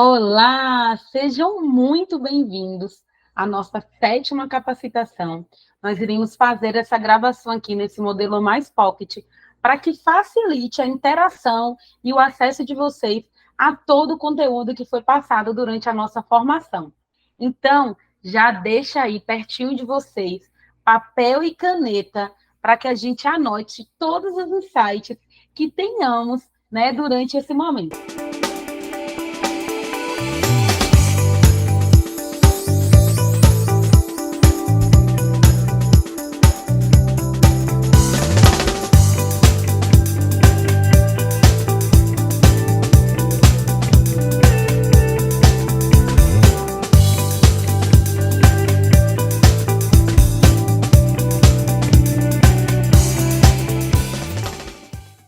Olá, sejam muito bem-vindos à nossa sétima capacitação. Nós iremos fazer essa gravação aqui nesse modelo mais pocket para que facilite a interação e o acesso de vocês a todo o conteúdo que foi passado durante a nossa formação. Então, já deixa aí pertinho de vocês papel e caneta para que a gente anote todos os insights que tenhamos, né, durante esse momento.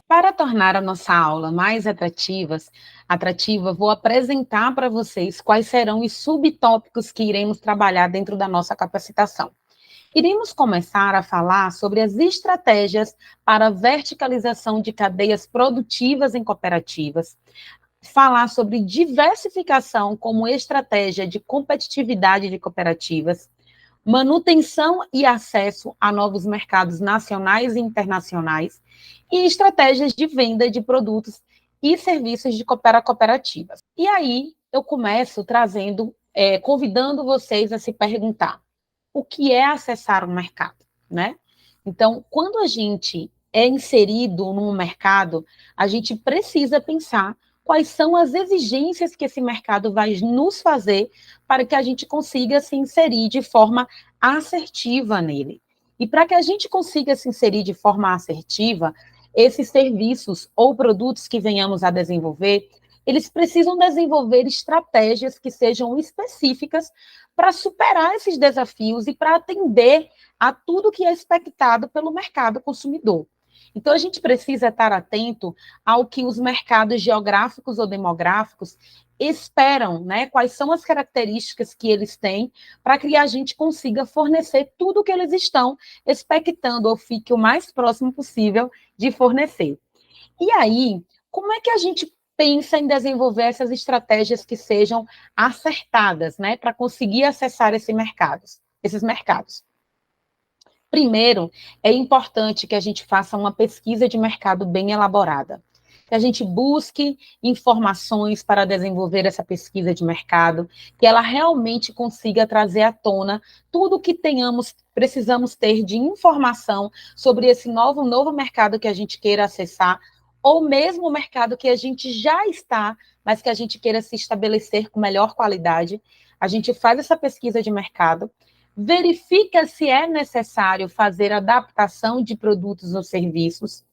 Para tornar a nossa aula mais atrativa, vou apresentar para vocês quais serão os subtópicos que iremos trabalhar dentro da nossa capacitação. Iremos começar a falar sobre as estratégias para a verticalização de cadeias produtivas em cooperativas, falar sobre diversificação como estratégia de competitividade de cooperativas, manutenção e acesso a novos mercados nacionais e internacionais, e estratégias de venda de produtos e serviços de cooperativas. E aí eu começo convidando vocês a se perguntar: o que é acessar um mercado, né? Então, quando a gente é inserido num mercado, a gente precisa pensar quais são as exigências que esse mercado vai nos fazer para que a gente consiga se inserir de forma assertiva nele. E para que a gente consiga se inserir de forma assertiva, esses serviços ou produtos que venhamos a desenvolver, eles precisam desenvolver estratégias que sejam específicas para superar esses desafios e para atender a tudo que é expectado pelo mercado consumidor. Então, a gente precisa estar atento ao que os mercados geográficos ou demográficos esperam, né? Quais são as características que eles têm para que a gente consiga fornecer tudo o que eles estão expectando ou fique o mais próximo possível de fornecer. E aí, como é que a gente pensa em desenvolver essas estratégias que sejam acertadas, né, para conseguir acessar esses mercados? Primeiro, é importante que a gente faça uma pesquisa de mercado bem elaborada, que a gente busque informações para desenvolver essa pesquisa de mercado, que ela realmente consiga trazer à tona tudo que precisamos ter de informação sobre esse novo mercado que a gente queira acessar, ou mesmo o mercado que a gente já está, mas que a gente queira se estabelecer com melhor qualidade. A gente faz essa pesquisa de mercado, verifica se é necessário fazer adaptação de produtos ou serviços.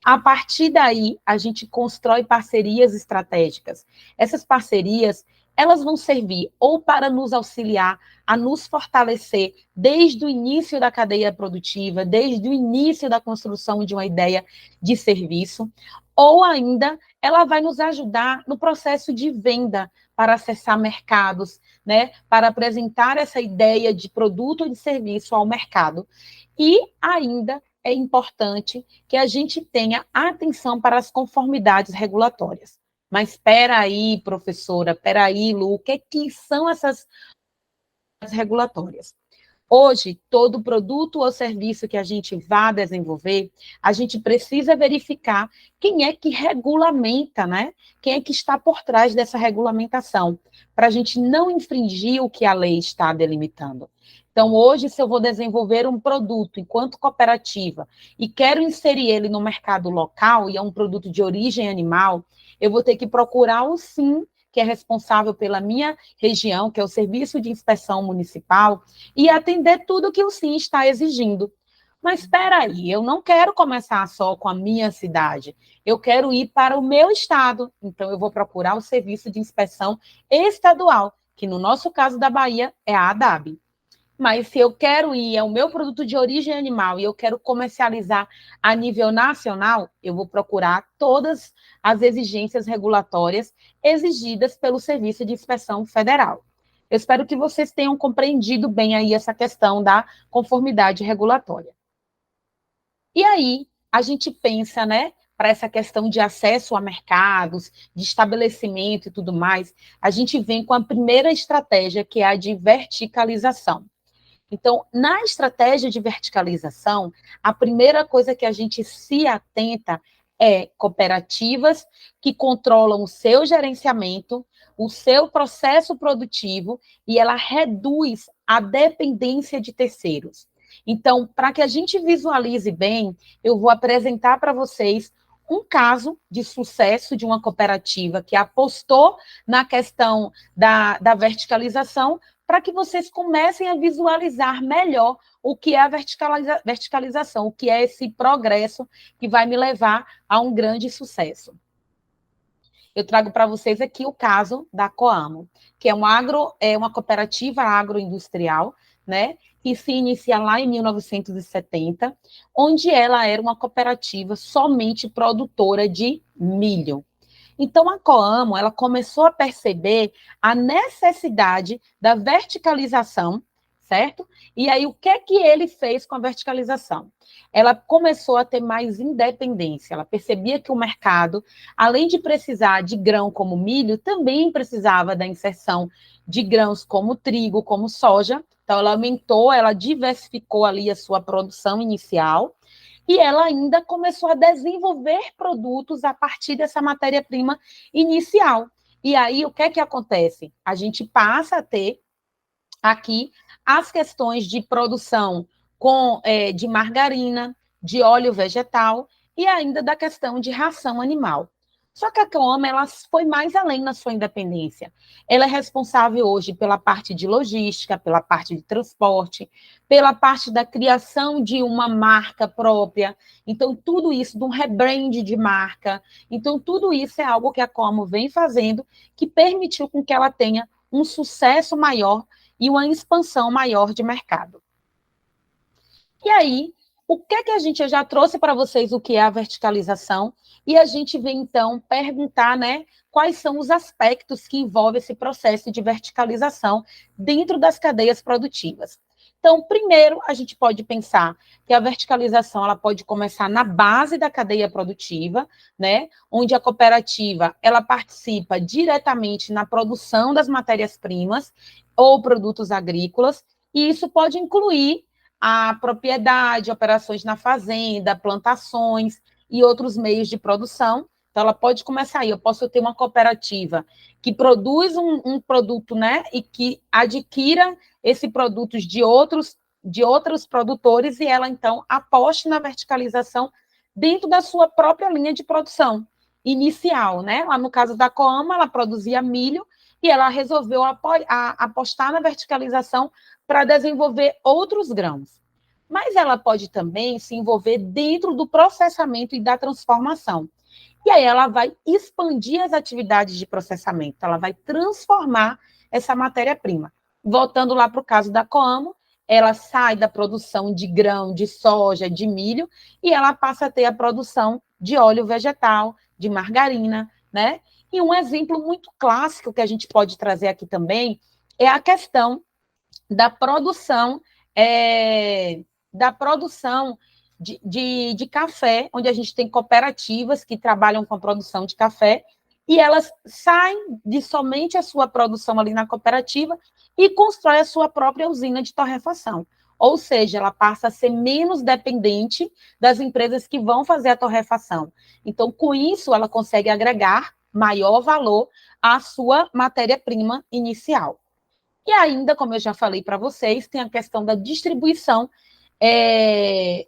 A partir daí, a gente constrói parcerias estratégicas. Essas parcerias, elas vão servir ou para nos auxiliar a nos fortalecer desde o início da cadeia produtiva, desde o início da construção de uma ideia de serviço, ou ainda ela vai nos ajudar no processo de venda para acessar mercados, né, para apresentar essa ideia de produto ou de serviço ao mercado. E ainda é importante que a gente tenha atenção para as conformidades regulatórias. Mas espera aí, professora, espera aí, Lu, o que são essas regulatórias? Hoje, todo produto ou serviço que a gente vá desenvolver, a gente precisa verificar quem é que regulamenta, né? Quem é que está por trás dessa regulamentação, para a gente não infringir o que a lei está delimitando. Então, hoje, se eu vou desenvolver um produto enquanto cooperativa e quero inserir ele no mercado local, e é um produto de origem animal, eu vou ter que procurar o SIM, que é responsável pela minha região, que é o Serviço de Inspeção Municipal, e atender tudo que o SIM está exigindo. Mas espera aí, eu não quero começar só com a minha cidade, eu quero ir para o meu estado, então eu vou procurar o Serviço de Inspeção Estadual, que no nosso caso da Bahia é a ADAB. Mas se eu quero ir, é o meu produto de origem animal e eu quero comercializar a nível nacional, eu vou procurar todas as exigências regulatórias exigidas pelo Serviço de Inspeção Federal. Eu espero que vocês tenham compreendido bem aí essa questão da conformidade regulatória. E aí, a gente pensa, né, para essa questão de acesso a mercados, de estabelecimento e tudo mais, a gente vem com a primeira estratégia, que é a de verticalização. Então, na estratégia de verticalização, a primeira coisa que a gente se atenta é cooperativas que controlam o seu gerenciamento, o seu processo produtivo, e ela reduz a dependência de terceiros. Então, para que a gente visualize bem, eu vou apresentar para vocês um caso de sucesso de uma cooperativa que apostou na questão da verticalização, para que vocês comecem a visualizar melhor o que é a verticalização, o que é esse progresso que vai me levar a um grande sucesso. Eu trago para vocês aqui o caso da Coamo, que é uma cooperativa agroindustrial, né, que se inicia lá em 1970, onde ela era uma cooperativa somente produtora de milho. Então, a Coamo, ela começou a perceber a necessidade da verticalização, certo? E aí, o que é que ele fez com a verticalização? Ela começou a ter mais independência, ela percebia que o mercado, além de precisar de grão como milho, também precisava da inserção de grãos como trigo, como soja. Então, ela aumentou, ela diversificou ali a sua produção inicial, e ela ainda começou a desenvolver produtos a partir dessa matéria-prima inicial. E aí, o que é que acontece? A gente passa a ter aqui as questões de produção de margarina, de óleo vegetal e ainda da questão de ração animal. Só que a Coamo, ela foi mais além na sua independência. Ela é responsável hoje pela parte de logística, pela parte de transporte, pela parte da criação de uma marca própria. Então, tudo isso, de um rebrand de marca. Então, tudo isso é algo que a Coamo vem fazendo, que permitiu com que ela tenha um sucesso maior e uma expansão maior de mercado. E aí, o que é que a gente já trouxe para vocês o que é a verticalização, e a gente vem então perguntar, né, quais são os aspectos que envolvem esse processo de verticalização dentro das cadeias produtivas. Então, primeiro, a gente pode pensar que a verticalização ela pode começar na base da cadeia produtiva, né, onde a cooperativa ela participa diretamente na produção das matérias-primas ou produtos agrícolas, e isso pode incluir a propriedade, operações na fazenda, plantações e outros meios de produção. Então, ela pode começar aí. Eu posso ter uma cooperativa que produz um produto, né, e que adquira esse produto de outros produtores, e ela, então, aposte na verticalização dentro da sua própria linha de produção inicial, né? Lá no caso da Coamo, ela produzia milho e ela resolveu apostar na verticalização para desenvolver outros grãos. Mas ela pode também se envolver dentro do processamento e da transformação. E aí ela vai expandir as atividades de processamento, ela vai transformar essa matéria-prima. Voltando lá para o caso da Coamo, ela sai da produção de grão, de soja, de milho, e ela passa a ter a produção de óleo vegetal, de margarina, né? E um exemplo muito clássico que a gente pode trazer aqui também é a questão da produção, de café, onde a gente tem cooperativas que trabalham com a produção de café, e elas saem de somente a sua produção ali na cooperativa e constroem a sua própria usina de torrefação. Ou seja, ela passa a ser menos dependente das empresas que vão fazer a torrefação. Então, com isso, ela consegue agregar maior valor à sua matéria-prima inicial. E ainda, como eu já falei para vocês, tem a questão da distribuição e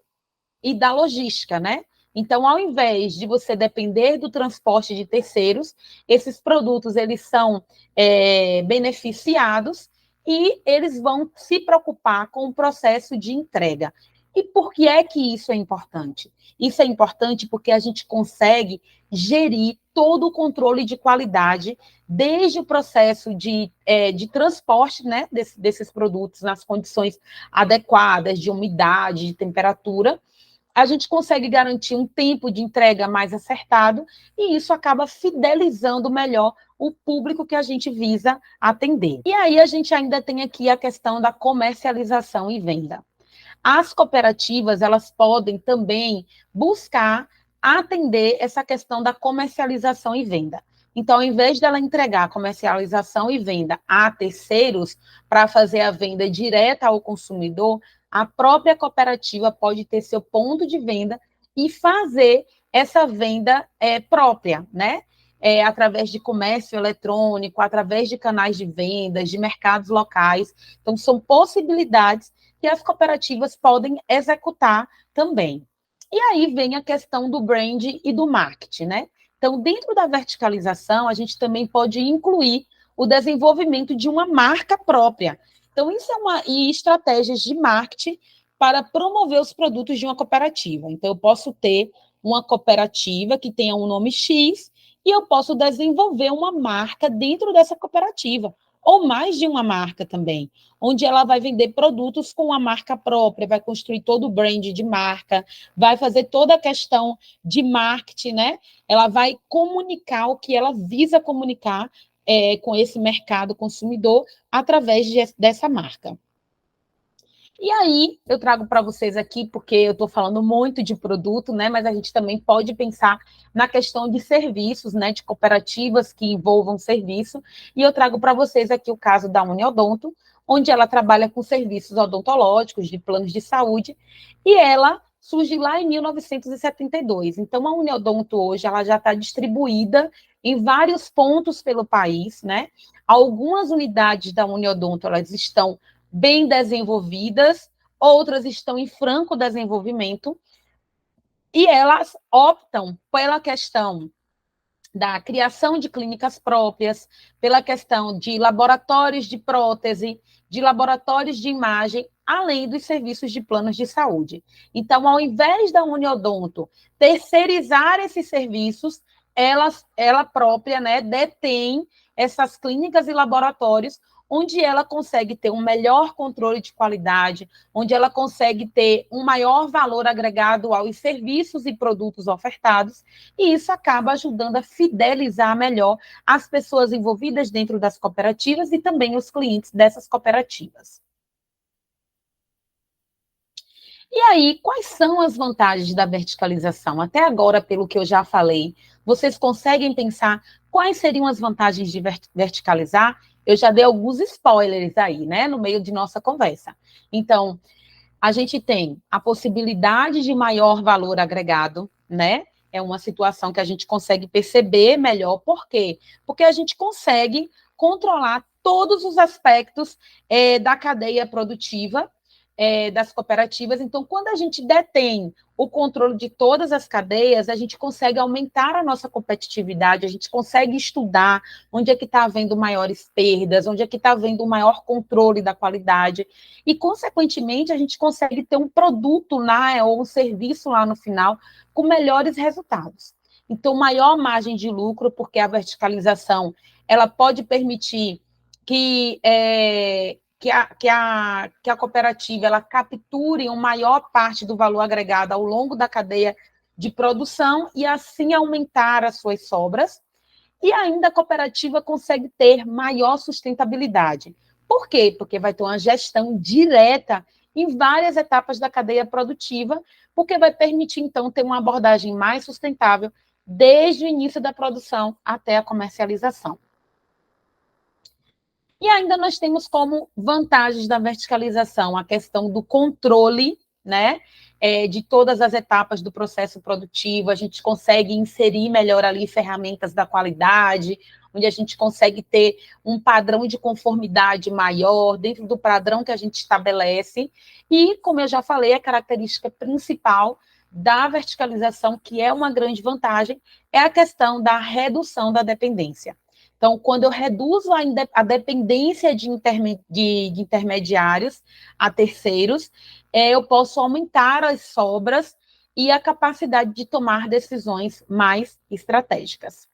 da logística, né? Então, ao invés de você depender do transporte de terceiros, esses produtos eles são beneficiados e eles vão se preocupar com o processo de entrega. E por que é que isso é importante? Isso é importante porque a gente consegue gerir todo o controle de qualidade, desde o processo de transporte, né, desses produtos nas condições adequadas, de umidade, de temperatura. A gente consegue garantir um tempo de entrega mais acertado, e isso acaba fidelizando melhor o público que a gente visa atender. E aí a gente ainda tem aqui a questão da comercialização e venda. As cooperativas, elas podem também buscar atender essa questão da comercialização e venda. Então, ao invés dela entregar comercialização e venda a terceiros para fazer a venda direta ao consumidor, a própria cooperativa pode ter seu ponto de venda e fazer essa venda própria, né? Através de comércio eletrônico, através de canais de vendas, de mercados locais. Então, são possibilidades que as cooperativas podem executar também. E aí vem a questão do brand e do marketing, né? Então, dentro da verticalização, a gente também pode incluir o desenvolvimento de uma marca própria. Então, isso e estratégias de marketing para promover os produtos de uma cooperativa. Então, eu posso ter uma cooperativa que tenha um nome X e eu posso desenvolver uma marca dentro dessa cooperativa, ou mais de uma marca também, onde ela vai vender produtos com a marca própria, vai construir todo o brand de marca, vai fazer toda a questão de marketing, né? Ela vai comunicar o que ela visa comunicar com esse mercado consumidor através dessa marca. E aí, eu trago para vocês aqui, porque eu estou falando muito de produto, né? Mas a gente também pode pensar na questão de serviços, né? De cooperativas que envolvam serviço. E eu trago para vocês aqui o caso da Uniodonto, onde ela trabalha com serviços odontológicos, de planos de saúde, e ela surge lá em 1972. Então, a Uniodonto hoje ela já está distribuída em vários pontos pelo país, né? Algumas unidades da Uniodonto elas estão bem desenvolvidas, outras estão em franco desenvolvimento, e elas optam pela questão da criação de clínicas próprias, pela questão de laboratórios de prótese, de laboratórios de imagem, além dos serviços de planos de saúde. Então, ao invés da Uniodonto terceirizar esses serviços, ela própria, né, detém essas clínicas e laboratórios onde ela consegue ter um melhor controle de qualidade, onde ela consegue ter um maior valor agregado aos serviços e produtos ofertados, e isso acaba ajudando a fidelizar melhor as pessoas envolvidas dentro das cooperativas e também os clientes dessas cooperativas. E aí, quais são as vantagens da verticalização? Até agora, pelo que eu já falei, vocês conseguem pensar quais seriam as vantagens de verticalizar? Eu já dei alguns spoilers aí, né, no meio de nossa conversa. Então, a gente tem a possibilidade de maior valor agregado, né? É uma situação que a gente consegue perceber melhor. Por quê? Porque a gente consegue controlar todos os aspectos da cadeia produtiva das cooperativas. Então, quando a gente detém o controle de todas as cadeias, a gente consegue aumentar a nossa competitividade, a gente consegue estudar onde é que está havendo maiores perdas, onde é que está havendo um maior controle da qualidade, e, consequentemente, a gente consegue ter um produto lá, ou um serviço lá no final, com melhores resultados. Então, maior margem de lucro, porque a verticalização ela pode permitir que a cooperativa ela capture uma maior parte do valor agregado ao longo da cadeia de produção e assim aumentar as suas sobras. E ainda a cooperativa consegue ter maior sustentabilidade. Por quê? Porque vai ter uma gestão direta em várias etapas da cadeia produtiva, porque vai permitir, então, ter uma abordagem mais sustentável desde o início da produção até a comercialização. E ainda nós temos como vantagens da verticalização a questão do controle, né, de todas as etapas do processo produtivo. A gente consegue inserir melhor ali ferramentas da qualidade, onde a gente consegue ter um padrão de conformidade maior dentro do padrão que a gente estabelece. E, como eu já falei, a característica principal da verticalização, que é uma grande vantagem, é a questão da redução da dependência. Então, quando eu reduzo a dependência de intermediários a terceiros, eu posso aumentar as sobras e a capacidade de tomar decisões mais estratégicas.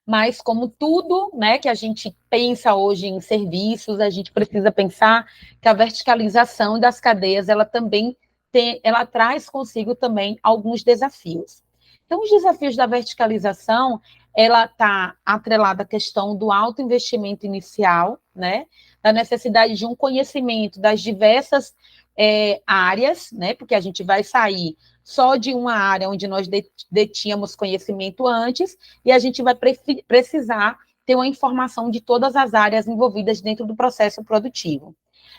Mas, como tudo, né, que a gente pensa hoje em serviços, a gente precisa pensar que a verticalização das cadeias, ela também ela traz consigo também alguns desafios. Então, os desafios da verticalização, ela está atrelada à questão do alto investimento inicial, né, da necessidade de um conhecimento das diversas áreas, né, porque a gente vai sair só de uma área onde nós detínhamos conhecimento antes, e a gente vai precisar ter uma informação de todas as áreas envolvidas dentro do processo produtivo.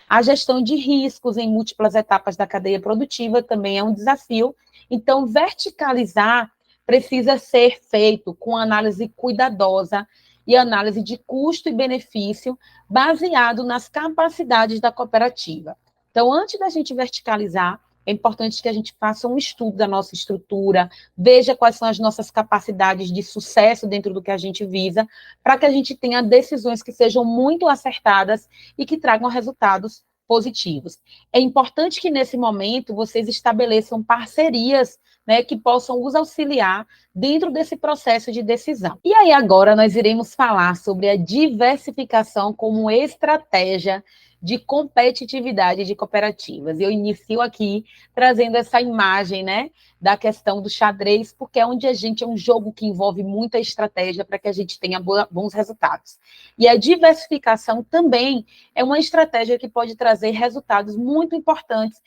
A gestão de riscos em múltiplas etapas da cadeia produtiva também é um desafio. Então, verticalizar precisa ser feito com análise cuidadosa e análise de custo e benefício baseado nas capacidades da cooperativa. Então, antes da gente verticalizar, é importante que a gente faça um estudo da nossa estrutura, veja quais são as nossas capacidades de sucesso dentro do que a gente visa, para que a gente tenha decisões que sejam muito acertadas e que tragam resultados positivos. É importante que, nesse momento, vocês estabeleçam parcerias, né, que possam os auxiliar dentro desse processo de decisão. E aí, agora, nós iremos falar sobre a diversificação como estratégia de competitividade de cooperativas. Eu inicio aqui trazendo essa imagem, né, da questão do xadrez, porque é onde a gente é um jogo que envolve muita estratégia para que a gente tenha bons resultados. E a diversificação também é uma estratégia que pode trazer resultados muito importantes,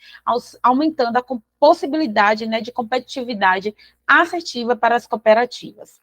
aumentando a possibilidade, né, de competitividade assertiva para as cooperativas.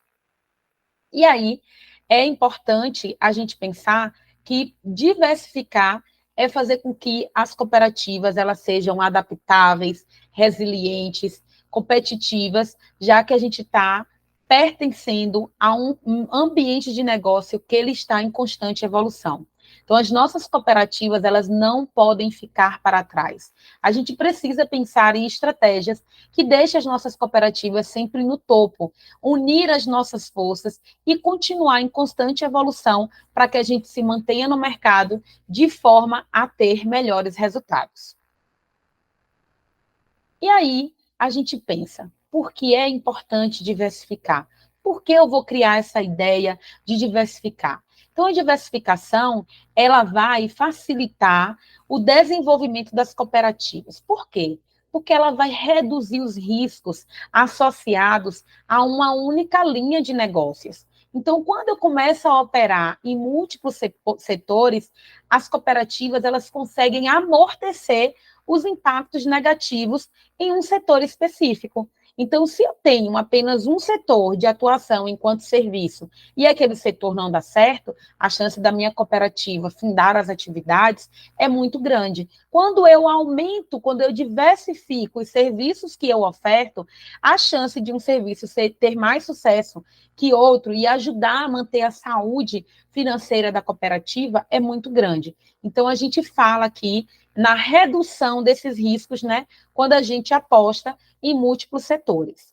E aí é importante a gente pensar que diversificar é fazer com que as cooperativas elas sejam adaptáveis, resilientes, competitivas, já que a gente está pertencendo a um ambiente de negócio que ele está em constante evolução. Então, as nossas cooperativas, elas não podem ficar para trás. A gente precisa pensar em estratégias que deixem as nossas cooperativas sempre no topo, unir as nossas forças e continuar em constante evolução para que a gente se mantenha no mercado de forma a ter melhores resultados. E aí a gente pensa, por que é importante diversificar? Por que eu vou criar essa ideia de diversificar? Então, a diversificação, ela vai facilitar o desenvolvimento das cooperativas. Por quê? Porque ela vai reduzir os riscos associados a uma única linha de negócios. Então, quando eu começo a operar em múltiplos setores, as cooperativas elas conseguem amortecer os impactos negativos em um setor específico. Então, se eu tenho apenas um setor de atuação enquanto serviço e aquele setor não dá certo, a chance da minha cooperativa findar as atividades é muito grande. Quando eu aumento, quando eu diversifico os serviços que eu oferto, a chance de um serviço ter mais sucesso que outro e ajudar a manter a saúde financeira da cooperativa é muito grande. Então, a gente fala aqui na redução desses riscos, né, quando a gente aposta em múltiplos setores.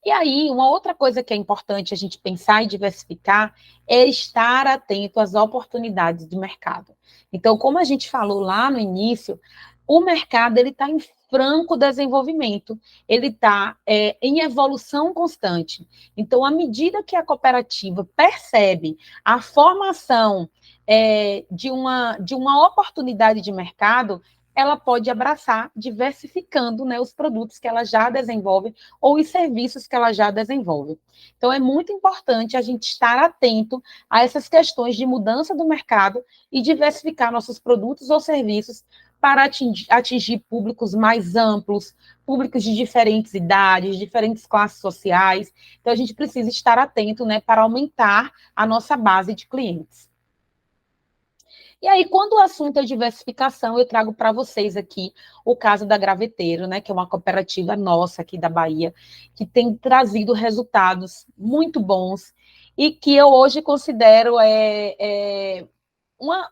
E aí, uma outra coisa que é importante a gente pensar e diversificar é estar atento às oportunidades de mercado. Então, como a gente falou lá no início, o mercado ele está em franco desenvolvimento, ele está em evolução constante. Então, à medida que a cooperativa percebe a formação de uma oportunidade de mercado, ela pode abraçar, diversificando, né, os produtos que ela já desenvolve ou os serviços que ela já desenvolve. Então, é muito importante a gente estar atento a essas questões de mudança do mercado e diversificar nossos produtos ou serviços para atingir públicos mais amplos, públicos de diferentes idades, diferentes classes sociais. Então, a gente precisa estar atento, né, para aumentar a nossa base de clientes. E aí, quando o assunto é diversificação, eu trago para vocês aqui o caso da Graveteiro, né, que é uma cooperativa nossa aqui da Bahia, que tem trazido resultados muito bons e que eu hoje considero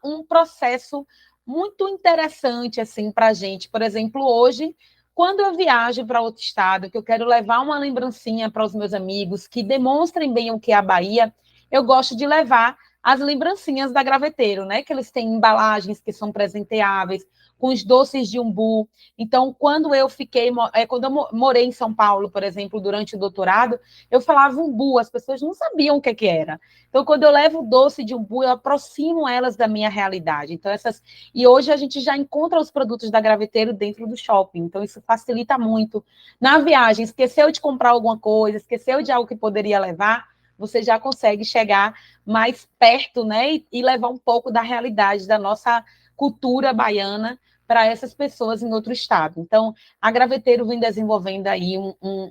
um processo muito interessante assim, para a gente. Por exemplo, hoje, quando eu viajo para outro estado, que eu quero levar uma lembrancinha para os meus amigos, que demonstrem bem o que é a Bahia, eu gosto de levar as lembrancinhas da Graveteiro, né? Que eles têm embalagens que são presenteáveis, com os doces de umbu. Então, quando eu morei em São Paulo, por exemplo, durante o doutorado, eu falava umbu, as pessoas não sabiam o que era. Então, quando eu levo o doce de umbu, eu aproximo elas da minha realidade. Então, e hoje a gente já encontra os produtos da Graveteiro dentro do shopping. Então, isso facilita muito. Na viagem, esqueceu de comprar alguma coisa, esqueceu de algo que poderia levar, você já consegue chegar mais perto, né? E levar um pouco da realidade da nossa cultura baiana para essas pessoas em outro estado. Então, a Graveteiro vem desenvolvendo aí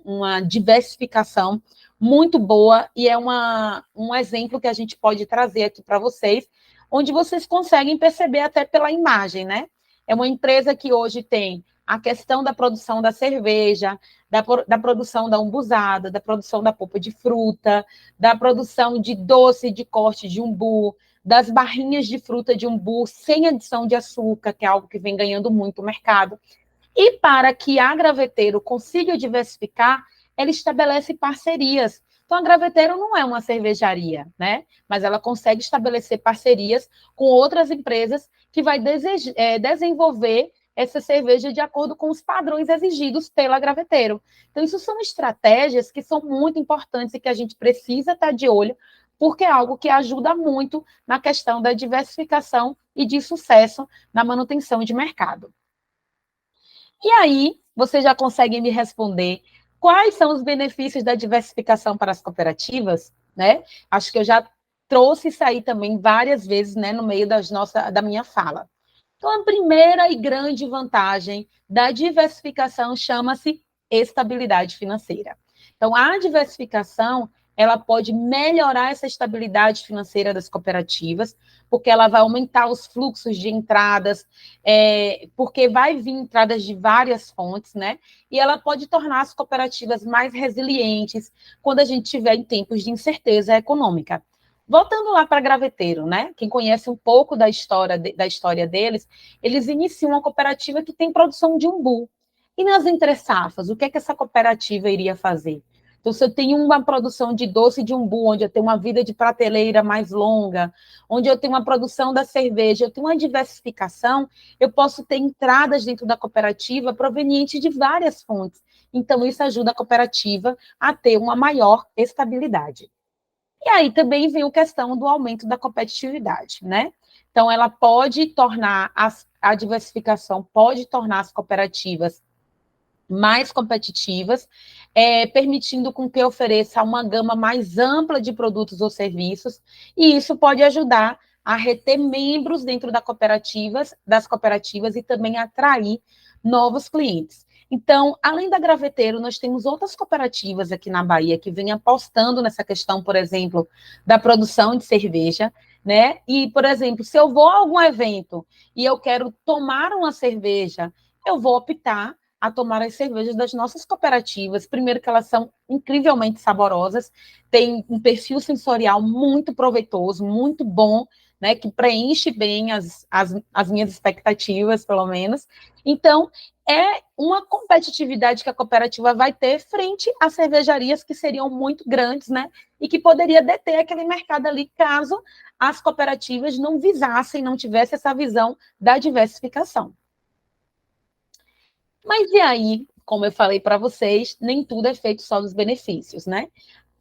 uma diversificação muito boa e é um exemplo que a gente pode trazer aqui para vocês, onde vocês conseguem perceber até pela imagem, né? É uma empresa que hoje tem a questão da produção da cerveja, da produção da umbuzada, da produção da polpa de fruta, da produção de doce de corte de umbu, das barrinhas de fruta de umbu sem adição de açúcar, que é algo que vem ganhando muito o mercado. E para que a Graveteiro consiga diversificar, ela estabelece parcerias. Então, a Graveteiro não é uma cervejaria, né? Mas ela consegue estabelecer parcerias com outras empresas que vai desenvolver essa cerveja de acordo com os padrões exigidos pela Graveteiro. Então, isso são estratégias que são muito importantes e que a gente precisa estar de olho, porque é algo que ajuda muito na questão da diversificação e de sucesso na manutenção de mercado. E aí, você já consegue me responder quais são os benefícios da diversificação para as cooperativas, né? Acho que eu já trouxe isso aí também várias vezes, né, no meio da minha fala. Então, a primeira e grande vantagem da diversificação chama-se estabilidade financeira. Então, a diversificação, ela pode melhorar essa estabilidade financeira das cooperativas, porque ela vai aumentar os fluxos de entradas, porque vai vir entradas de várias fontes, né? E ela pode tornar as cooperativas mais resilientes quando a gente tiver em tempos de incerteza econômica. Voltando lá para Graveteiro, né? Quem conhece um pouco da história deles, eles iniciam uma cooperativa que tem produção de umbu. E nas entre-safras, o que é que essa cooperativa iria fazer? Então, se eu tenho uma produção de doce de umbu, onde eu tenho uma vida de prateleira mais longa, onde eu tenho uma produção da cerveja, eu tenho uma diversificação, eu posso ter entradas dentro da cooperativa provenientes de várias fontes. Então, isso ajuda a cooperativa a ter uma maior estabilidade. E aí também vem a questão do aumento da competitividade, né? Então, ela pode tornar a diversificação, pode tornar as cooperativas mais competitivas, permitindo com que ofereça uma gama mais ampla de produtos ou serviços, e isso pode ajudar a reter membros dentro das cooperativas e também atrair novos clientes. Então, além da Graveteiro, nós temos outras cooperativas aqui na Bahia que vêm apostando nessa questão, por exemplo, da produção de cerveja, né? E, por exemplo, se eu vou a algum evento e eu quero tomar uma cerveja, eu vou optar a tomar as cervejas das nossas cooperativas. Primeiro que elas são incrivelmente saborosas, têm um perfil sensorial muito proveitoso, muito bom, né, que preenche bem as minhas expectativas, pelo menos. Então, é uma competitividade que a cooperativa vai ter frente a cervejarias que seriam muito grandes, né, e que poderia deter aquele mercado ali, caso as cooperativas não visassem, não tivessem essa visão da diversificação. Mas e aí, como eu falei para vocês, nem tudo é feito só dos benefícios, né?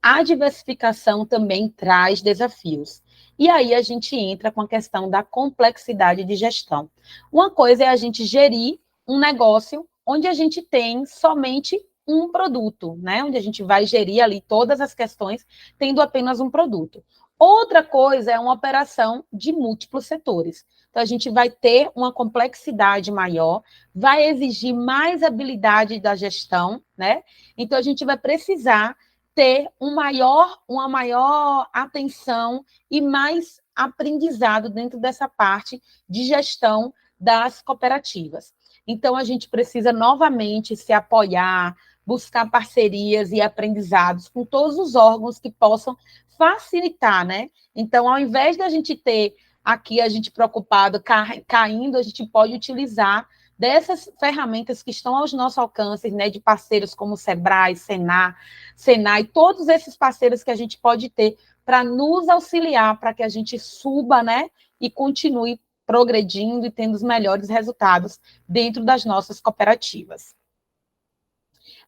A diversificação também traz desafios. E aí a gente entra com a questão da complexidade de gestão. Uma coisa é a gente gerir um negócio onde a gente tem somente um produto, né? Onde a gente vai gerir ali todas as questões tendo apenas um produto. Outra coisa é uma operação de múltiplos setores. Então, a gente vai ter uma complexidade maior, vai exigir mais habilidade da gestão, né? Então, a gente vai precisar ter uma maior atenção e mais aprendizado dentro dessa parte de gestão das cooperativas. Então, a gente precisa novamente se apoiar, buscar parcerias e aprendizados com todos os órgãos que possam facilitar, né? Então, ao invés da gente ter aqui a gente preocupado caindo, a gente pode utilizar dessas ferramentas que estão aos nossos alcances, né, de parceiros como o Sebrae, Senai, todos esses parceiros que a gente pode ter para nos auxiliar, para que a gente suba, né, e continue progredindo e tendo os melhores resultados dentro das nossas cooperativas.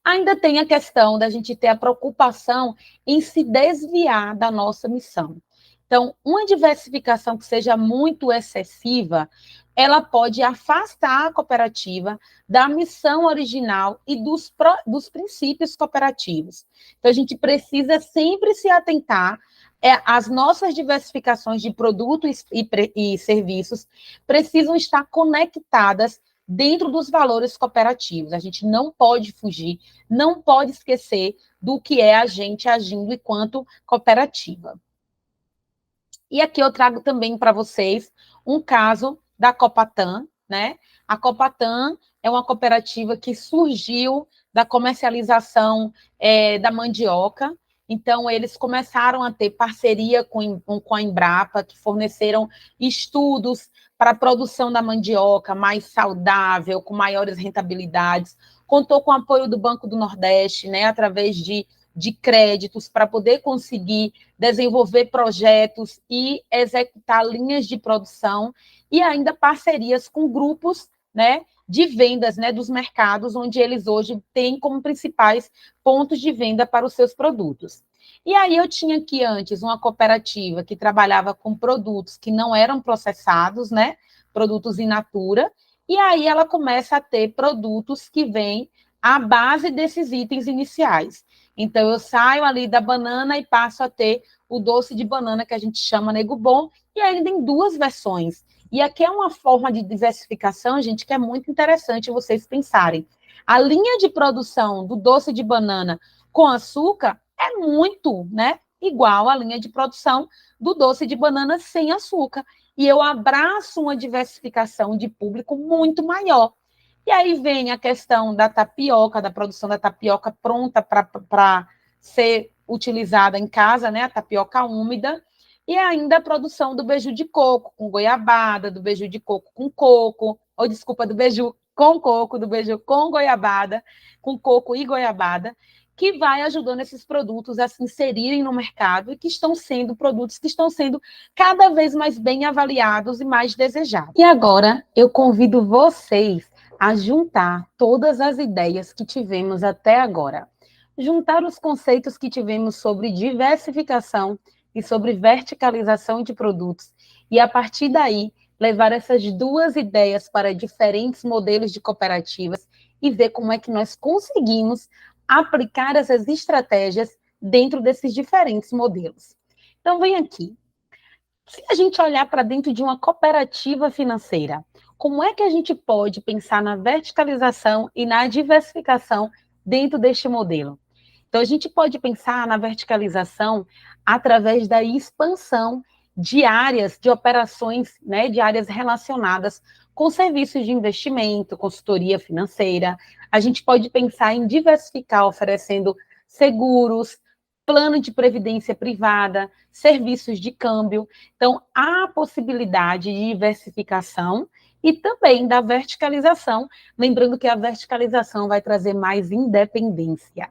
Ainda tem a questão da gente ter a preocupação em se desviar da nossa missão. Então, uma diversificação que seja muito excessiva, ela pode afastar a cooperativa da missão original e dos princípios cooperativos. Então, a gente precisa sempre se atentar às nossas diversificações de produtos e serviços precisam estar conectadas dentro dos valores cooperativos. A gente não pode fugir, não pode esquecer do que é a gente agindo enquanto cooperativa. E aqui eu trago também para vocês um caso da Copatan, né? A Copatan é uma cooperativa que surgiu da comercialização da mandioca. Então, eles começaram a ter parceria com a Embrapa, que forneceram estudos para a produção da mandioca mais saudável, com maiores rentabilidades. Contou com o apoio do Banco do Nordeste, né, através de créditos, para poder conseguir desenvolver projetos e executar linhas de produção, e ainda parcerias com grupos, né, de vendas, né, dos mercados, onde eles hoje têm como principais pontos de venda para os seus produtos. E aí eu tinha aqui antes uma cooperativa que trabalhava com produtos que não eram processados, né, produtos in natura, e aí ela começa a ter produtos que vêm à base desses itens iniciais. Então, eu saio ali da banana e passo a ter o doce de banana, que a gente chama Nego Bom, e ainda em duas versões. E aqui é uma forma de diversificação, gente, que é muito interessante vocês pensarem. A linha de produção do doce de banana com açúcar é muito, né, igual à linha de produção do doce de banana sem açúcar. E eu abraço uma diversificação de público muito maior. E aí vem a questão da tapioca, da produção da tapioca pronta para ser utilizada em casa, né? A tapioca úmida, e ainda a produção do beiju de coco com goiabada, do beiju de coco, ou desculpa, do beiju com coco, do beiju com goiabada, com coco e goiabada, que vai ajudando esses produtos a se inserirem no mercado e que estão sendo produtos que estão sendo cada vez mais bem avaliados e mais desejados. E agora eu convido vocês a juntar todas as ideias que tivemos até agora. Juntar os conceitos que tivemos sobre diversificação e sobre verticalização de produtos, e a partir daí levar essas duas ideias para diferentes modelos de cooperativas e ver como é que nós conseguimos aplicar essas estratégias dentro desses diferentes modelos. Então, vem aqui. Se a gente olhar para dentro de uma cooperativa financeira, como é que a gente pode pensar na verticalização e na diversificação dentro deste modelo? Então, a gente pode pensar na verticalização através da expansão de áreas de operações, né, de áreas relacionadas com serviços de investimento, consultoria financeira. A gente pode pensar em diversificar, oferecendo seguros, plano de previdência privada, serviços de câmbio. Então, há a possibilidade de diversificação e também da verticalização, lembrando que a verticalização vai trazer mais independência.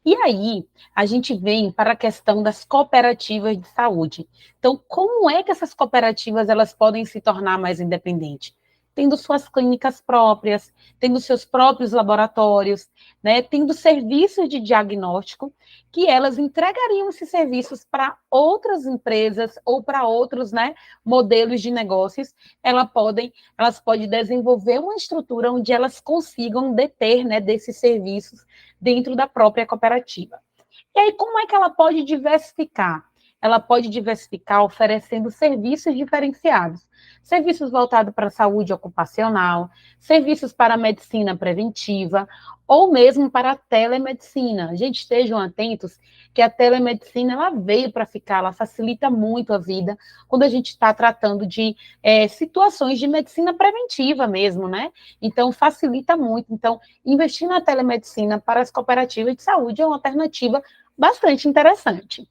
E aí, a gente vem para a questão das cooperativas de saúde. Então, como é que essas cooperativas elas podem se tornar mais independentes? Tendo suas clínicas próprias, tendo seus próprios laboratórios, né, tendo serviços de diagnóstico, que elas entregariam esses serviços para outras empresas ou para outros, né, modelos de negócios. Elas podem desenvolver uma estrutura onde elas consigam deter, né, desses serviços dentro da própria cooperativa. E aí, como é que ela pode diversificar? Ela pode diversificar oferecendo serviços diferenciados. Serviços voltados para a saúde ocupacional, serviços para a medicina preventiva, ou mesmo para a telemedicina. Gente, estejam atentos que a telemedicina ela veio para ficar, ela facilita muito a vida quando a gente está tratando de situações de medicina preventiva mesmo, né? Então, facilita muito. Então, investir na telemedicina para as cooperativas de saúde é uma alternativa bastante interessante.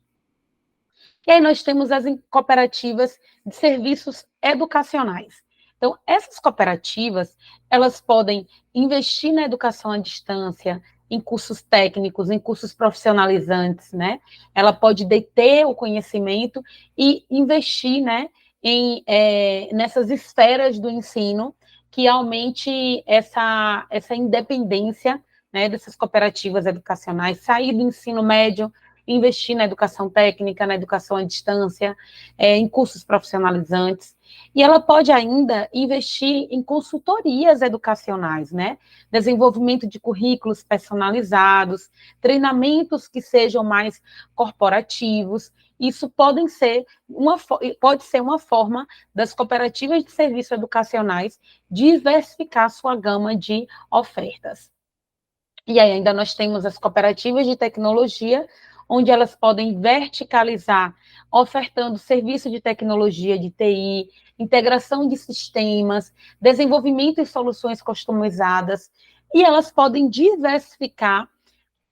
E aí nós temos as cooperativas de serviços educacionais. Então, essas cooperativas, elas podem investir na educação à distância, em cursos técnicos, em cursos profissionalizantes, né? Ela pode deter o conhecimento e investir, né, nessas esferas do ensino que aumente essa independência, né, dessas cooperativas educacionais, sair do ensino médio, investir na educação técnica, na educação à distância, em cursos profissionalizantes. E ela pode ainda investir em consultorias educacionais, né? Desenvolvimento de currículos personalizados, treinamentos que sejam mais corporativos. Isso pode ser uma forma das cooperativas de serviços educacionais diversificar sua gama de ofertas. E aí ainda nós temos as cooperativas de tecnologia, onde elas podem verticalizar, ofertando serviço de tecnologia, de TI, integração de sistemas, desenvolvimento de soluções customizadas, e elas podem diversificar,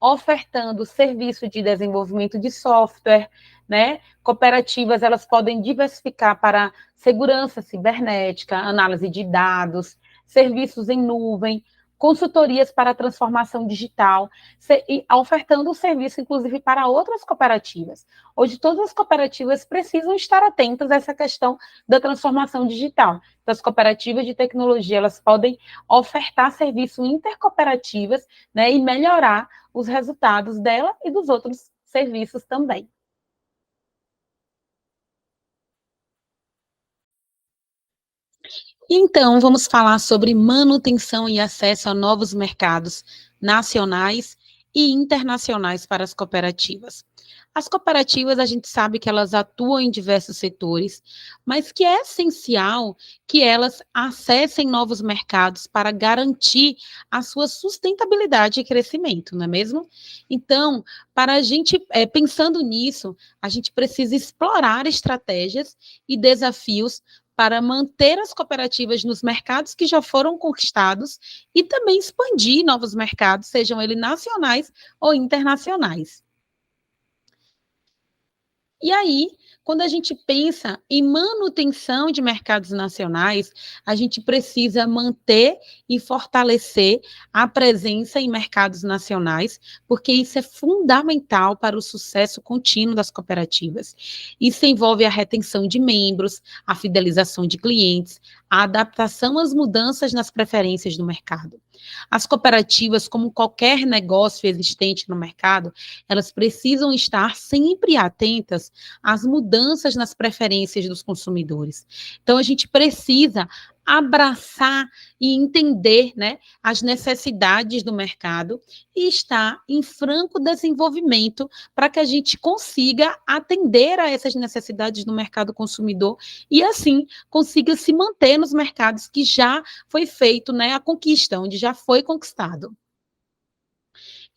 ofertando serviço de desenvolvimento de software, né? Cooperativas, elas podem diversificar para segurança cibernética, análise de dados, serviços em nuvem, consultorias para transformação digital, e ofertando o serviço, inclusive, para outras cooperativas. Hoje, todas as cooperativas precisam estar atentas a essa questão da transformação digital. Então, as cooperativas de tecnologia, elas podem ofertar serviços intercooperativas, né, e melhorar os resultados dela e dos outros serviços também. Então, vamos falar sobre manutenção e acesso a novos mercados nacionais e internacionais para as cooperativas. As cooperativas, a gente sabe que elas atuam em diversos setores, mas que é essencial que elas acessem novos mercados para garantir a sua sustentabilidade e crescimento, não é mesmo? Então, para a gente, pensando nisso, a gente precisa explorar estratégias e desafios para manter as cooperativas nos mercados que já foram conquistados e também expandir novos mercados, sejam eles nacionais ou internacionais. E aí, quando a gente pensa em manutenção de mercados nacionais, a gente precisa manter e fortalecer a presença em mercados nacionais, porque isso é fundamental para o sucesso contínuo das cooperativas. Isso envolve a retenção de membros, a fidelização de clientes, a adaptação às mudanças nas preferências do mercado. As cooperativas, como qualquer negócio existente no mercado, elas precisam estar sempre atentas às mudanças nas preferências dos consumidores. Então, a gente precisa abraçar e entender, né, as necessidades do mercado e estar em franco desenvolvimento para que a gente consiga atender a essas necessidades do mercado consumidor e, assim, consiga se manter nos mercados que já foi feito, né, a conquista, onde já foi conquistado.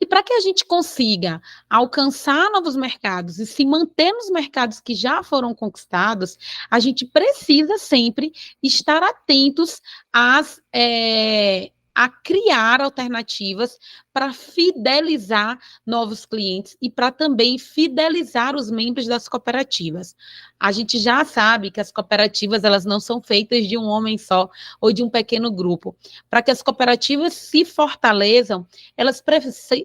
E para que a gente consiga alcançar novos mercados e se manter nos mercados que já foram conquistados, a gente precisa sempre estar atentos a criar alternativas para fidelizar novos clientes e para também fidelizar os membros das cooperativas. A gente já sabe que as cooperativas elas não são feitas de um homem só ou de um pequeno grupo. Para que as cooperativas se fortaleçam, elas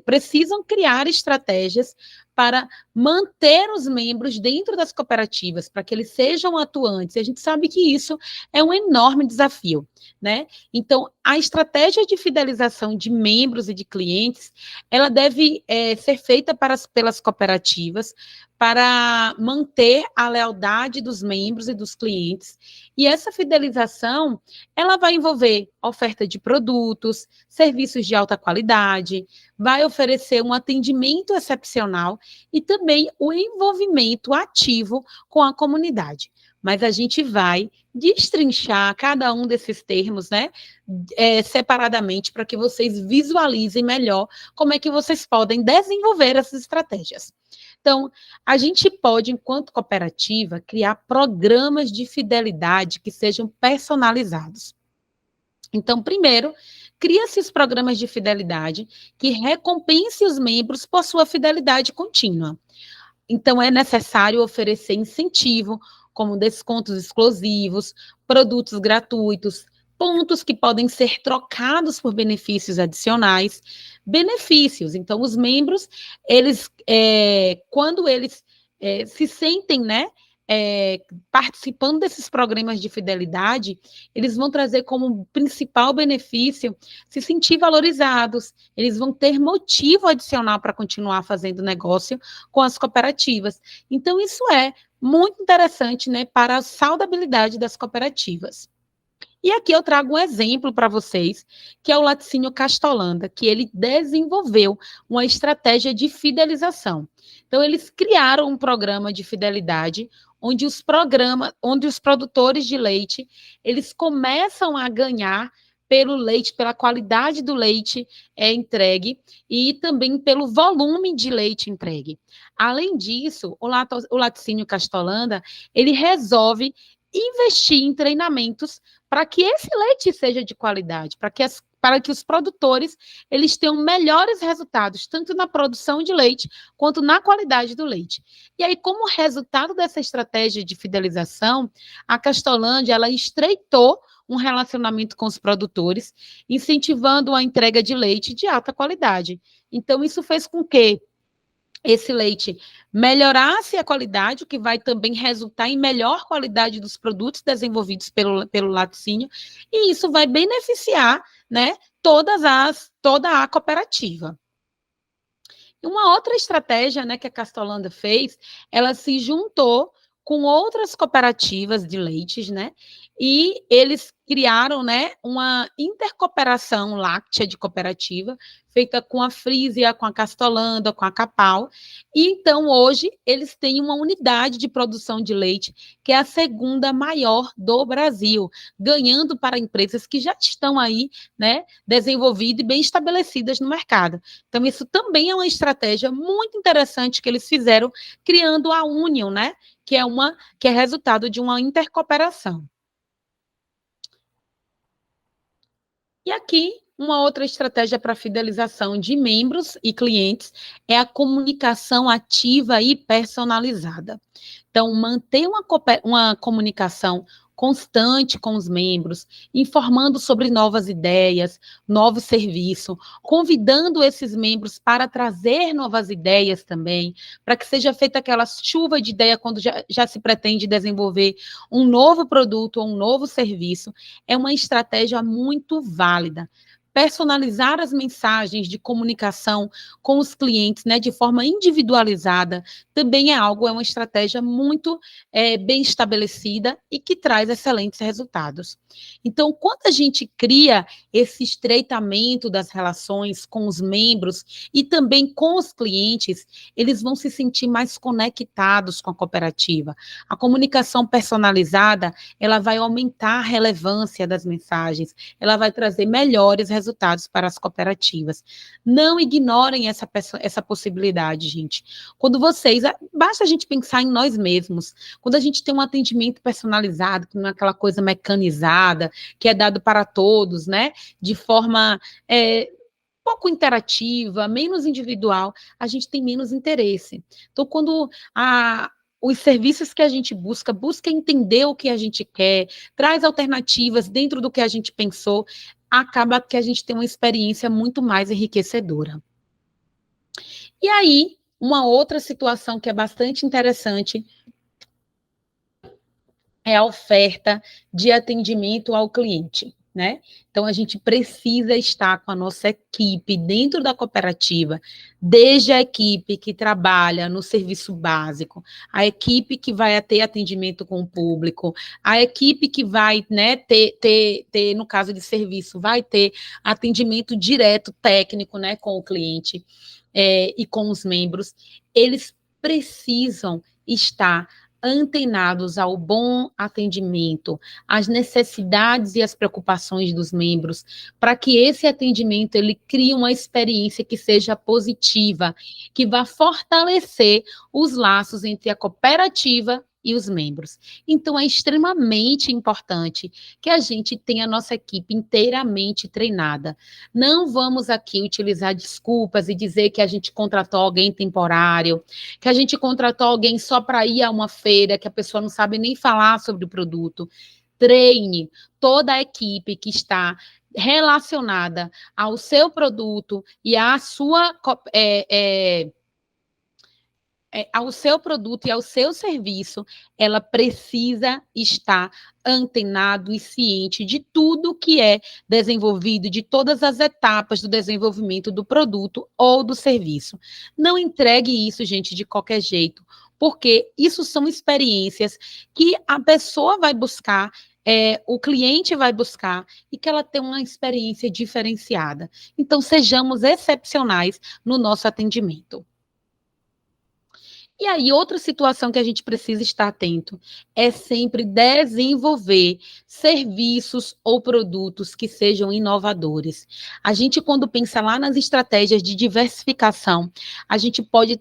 precisam criar estratégias para manter os membros dentro das cooperativas, para que eles sejam atuantes. E a gente sabe que isso é um enorme desafio, né? Então, a estratégia de fidelização de membros e de clientes, ela deve ser feita pelas cooperativas para manter a lealdade dos membros e dos clientes. E essa fidelização, ela vai envolver oferta de produtos, serviços de alta qualidade, vai oferecer um atendimento excepcional e também o envolvimento ativo com a comunidade. Mas a gente vai destrinchar cada um desses termos, né, separadamente, para que vocês visualizem melhor como é que vocês podem desenvolver essas estratégias. Então, a gente pode, enquanto cooperativa, criar programas de fidelidade que sejam personalizados. Então, primeiro, cria-se os programas de fidelidade que recompensem os membros por sua fidelidade contínua. Então, é necessário oferecer incentivo, como descontos exclusivos, produtos gratuitos, pontos que podem ser trocados por benefícios adicionais. Benefícios, então, os membros, eles, quando eles se sentem, né, participando desses programas de fidelidade, eles vão trazer como principal benefício se sentir valorizados, eles vão ter motivo adicional para continuar fazendo negócio com as cooperativas. Então, isso é muito interessante, né, para a saudabilidade das cooperativas. E aqui eu trago um exemplo para vocês, que é o Laticínio Castolanda, que ele desenvolveu uma estratégia de fidelização. Então, eles criaram um programa de fidelidade, onde os produtores de leite, eles começam a ganhar pelo leite, pela qualidade do leite entregue e também pelo volume de leite entregue. Além disso, o Laticínio Castolanda, ele resolve investir em treinamentos para que esse leite seja de qualidade, para que os produtores eles tenham melhores resultados, tanto na produção de leite quanto na qualidade do leite. E aí, como resultado dessa estratégia de fidelização, a Castolândia ela estreitou um relacionamento com os produtores, incentivando a entrega de leite de alta qualidade. Então, isso fez com que esse leite melhorasse a qualidade, o que vai também resultar em melhor qualidade dos produtos desenvolvidos pelo laticínio, e isso vai beneficiar, né, toda a cooperativa. E uma outra estratégia, né, que a Castolanda fez, ela se juntou com outras cooperativas de leites, né? E eles criaram, né, uma intercooperação láctea de cooperativa, feita com a Frisia, com a Castolanda, com a Capal. E então, hoje, eles têm uma unidade de produção de leite, que é a segunda maior do Brasil, ganhando para empresas que já estão aí, né, desenvolvidas e bem estabelecidas no mercado. Então, isso também é uma estratégia muito interessante que eles fizeram, criando a Union, né? Que é resultado de uma intercooperação. E aqui, uma outra estratégia para fidelização de membros e clientes é a comunicação ativa e personalizada. Então, manter uma comunicação constante com os membros, informando sobre novas ideias, novo serviço, convidando esses membros para trazer novas ideias também, para que seja feita aquela chuva de ideia quando já se pretende desenvolver um novo produto ou um novo serviço, é uma estratégia muito válida. Personalizar as mensagens de comunicação com os clientes, né, de forma individualizada, também é uma estratégia muito bem estabelecida e que traz excelentes resultados. Então, quando a gente cria esse estreitamento das relações com os membros e também com os clientes, eles vão se sentir mais conectados com a cooperativa. A comunicação personalizada, ela vai aumentar a relevância das mensagens, ela vai trazer melhores resultados para as cooperativas. Não ignorem essa possibilidade, gente. Quando basta a gente pensar em nós mesmos. Quando a gente tem um atendimento personalizado, que não é aquela coisa mecanizada, que é dado para todos, né? De forma pouco interativa, menos individual, a gente tem menos interesse. Então, quando os serviços que a gente busca entender o que a gente quer, traz alternativas dentro do que a gente pensou, acaba que a gente tem uma experiência muito mais enriquecedora. E aí, uma outra situação que é bastante interessante é a oferta de atendimento ao cliente, né? Então, a gente precisa estar com a nossa equipe dentro da cooperativa, desde a equipe que trabalha no serviço básico, a equipe que vai ter atendimento com o público, a equipe que vai, né, ter, no caso de serviço, vai ter atendimento direto técnico, né, com o cliente e com os membros, eles precisam estar antenados ao bom atendimento, às necessidades e às preocupações dos membros, para que esse atendimento ele crie uma experiência que seja positiva, que vá fortalecer os laços entre a cooperativa e os membros. Então, é extremamente importante que a gente tenha a nossa equipe inteiramente treinada. Não vamos aqui utilizar desculpas e dizer que a gente contratou alguém temporário, que a gente contratou alguém só para ir a uma feira, que a pessoa não sabe nem falar sobre o produto. Treine toda a equipe que está relacionada ao seu produto e à sua ao seu produto e ao seu serviço, ela precisa estar antenado e ciente de tudo que é desenvolvido, de todas as etapas do desenvolvimento do produto ou do serviço. Não entregue isso, gente, de qualquer jeito. porque isso são experiências que a pessoa vai buscar, o cliente vai buscar, e que ela tenha uma experiência diferenciada. Então, sejamos excepcionais no nosso atendimento. E aí, outra situação que a gente precisa estar atento é sempre desenvolver serviços ou produtos que sejam inovadores. A gente, quando pensa lá nas estratégias de diversificação, a gente pode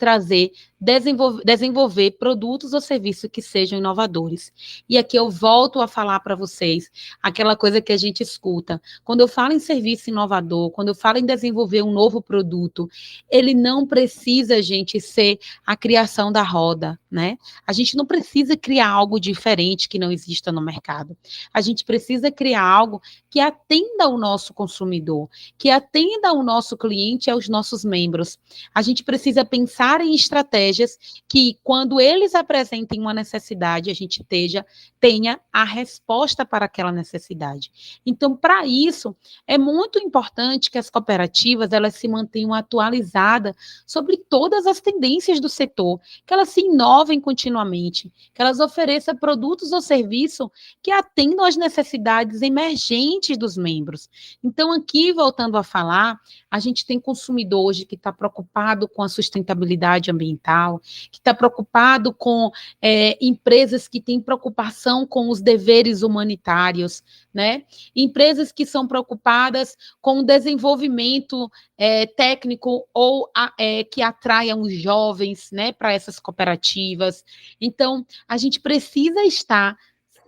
desenvolver produtos ou serviços que sejam inovadores. E aqui eu volto a falar para vocês aquela coisa que a gente escuta. Quando eu falo em serviço inovador, quando eu falo em desenvolver um novo produto, ele não precisa, gente, ser a criação da roda, né? A gente não precisa criar algo diferente que não exista no mercado. A gente precisa criar algo que atenda ao nosso consumidor, que atenda ao nosso cliente e aos nossos membros. A gente precisa pensar em estratégias que, quando eles apresentem uma necessidade, a gente tenha a resposta para aquela necessidade. Então, para isso, é muito importante que as cooperativas elas se mantenham atualizadas sobre todas as tendências do setor, que elas se inovem continuamente, que elas ofereçam produtos ou serviços que atendam às necessidades emergentes dos membros. Então, aqui, voltando a falar, a gente tem consumidor hoje que está preocupado com a sustentabilidade ambiental, que está preocupado com empresas que têm preocupação com os deveres humanitários, né? Empresas que são preocupadas com o desenvolvimento técnico ou que atraiam os jovens, né, para essas cooperativas. Então, a gente precisa estar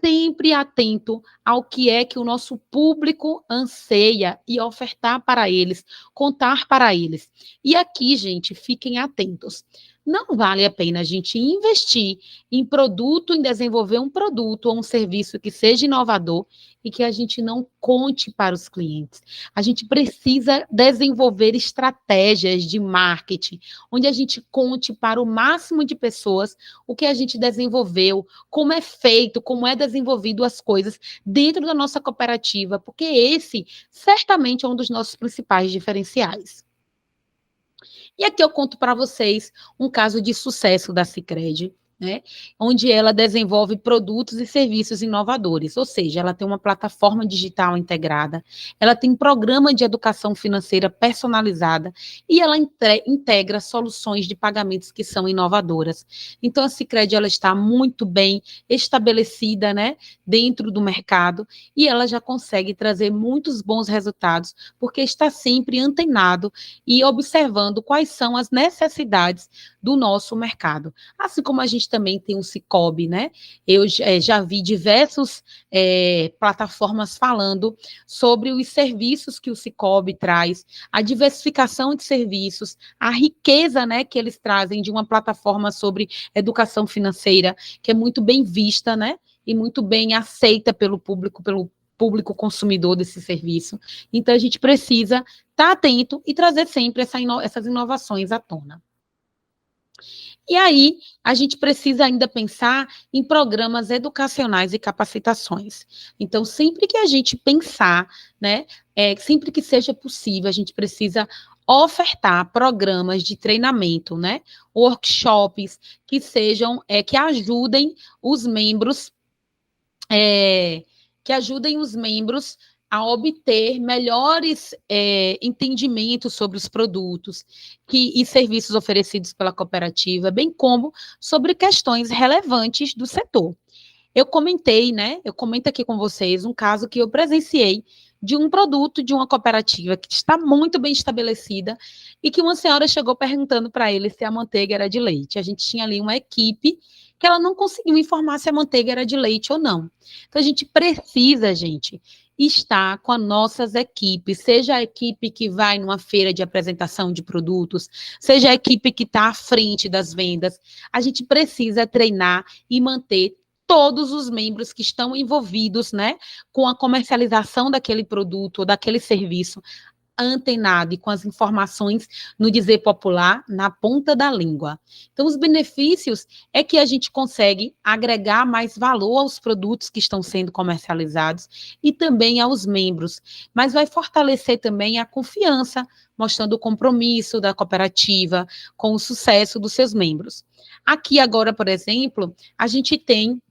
sempre atento ao que é que o nosso público anseia e ofertar para eles, contar para eles. E aqui, gente, fiquem atentos. Não vale a pena a gente investir em produto, em desenvolver um produto ou um serviço que seja inovador e que a gente não conte para os clientes. A gente precisa desenvolver estratégias de marketing, onde a gente conte para o máximo de pessoas o que a gente desenvolveu, como é feito, como é desenvolvido as coisas dentro da nossa cooperativa, porque esse certamente é um dos nossos principais diferenciais. E aqui eu conto para vocês um caso de sucesso da Sicredi, né, onde ela desenvolve produtos e serviços inovadores, ou seja, ela tem uma plataforma digital integrada, ela tem um programa de educação financeira personalizada e ela integra soluções de pagamentos que são inovadoras. Então, a Sicredi ela está muito bem estabelecida, né, dentro do mercado e ela já consegue trazer muitos bons resultados, porque está sempre antenado e observando quais são as necessidades do nosso mercado. Assim como a gente também tem o Sicoob, né? Eu já vi diversas plataformas falando sobre os serviços que o Sicoob traz, a diversificação de serviços, a riqueza, né, que eles trazem de uma plataforma sobre educação financeira, que é muito bem vista, né? E muito bem aceita pelo público consumidor desse serviço. Então, a gente precisa estar atento e trazer sempre essas inovações à tona. E aí, a gente precisa ainda pensar em programas educacionais e capacitações. Então, sempre que a gente pensar, né, sempre que seja possível, a gente precisa ofertar programas de treinamento, né, workshops que sejam, que ajudem os membros, a obter melhores entendimentos sobre os produtos e serviços oferecidos pela cooperativa, bem como sobre questões relevantes do setor. Eu comento aqui com vocês um caso que eu presenciei de um produto de uma cooperativa que está muito bem estabelecida e que uma senhora chegou perguntando para ele se a manteiga era de leite. A gente tinha ali uma equipe que ela não conseguiu informar se a manteiga era de leite ou não. Então, a gente precisa, gente, estar com as nossas equipes, seja a equipe que vai numa feira de apresentação de produtos, seja a equipe que está à frente das vendas, a gente precisa treinar e manter todos os membros que estão envolvidos, né, com a comercialização daquele produto ou daquele serviço antenado e com as informações, no dizer popular, na ponta da língua. Então, os benefícios é que a gente consegue agregar mais valor aos produtos que estão sendo comercializados e também aos membros, mas vai fortalecer também a confiança, mostrando o compromisso da cooperativa com o sucesso dos seus membros. Aqui agora, por exemplo, a gente tem,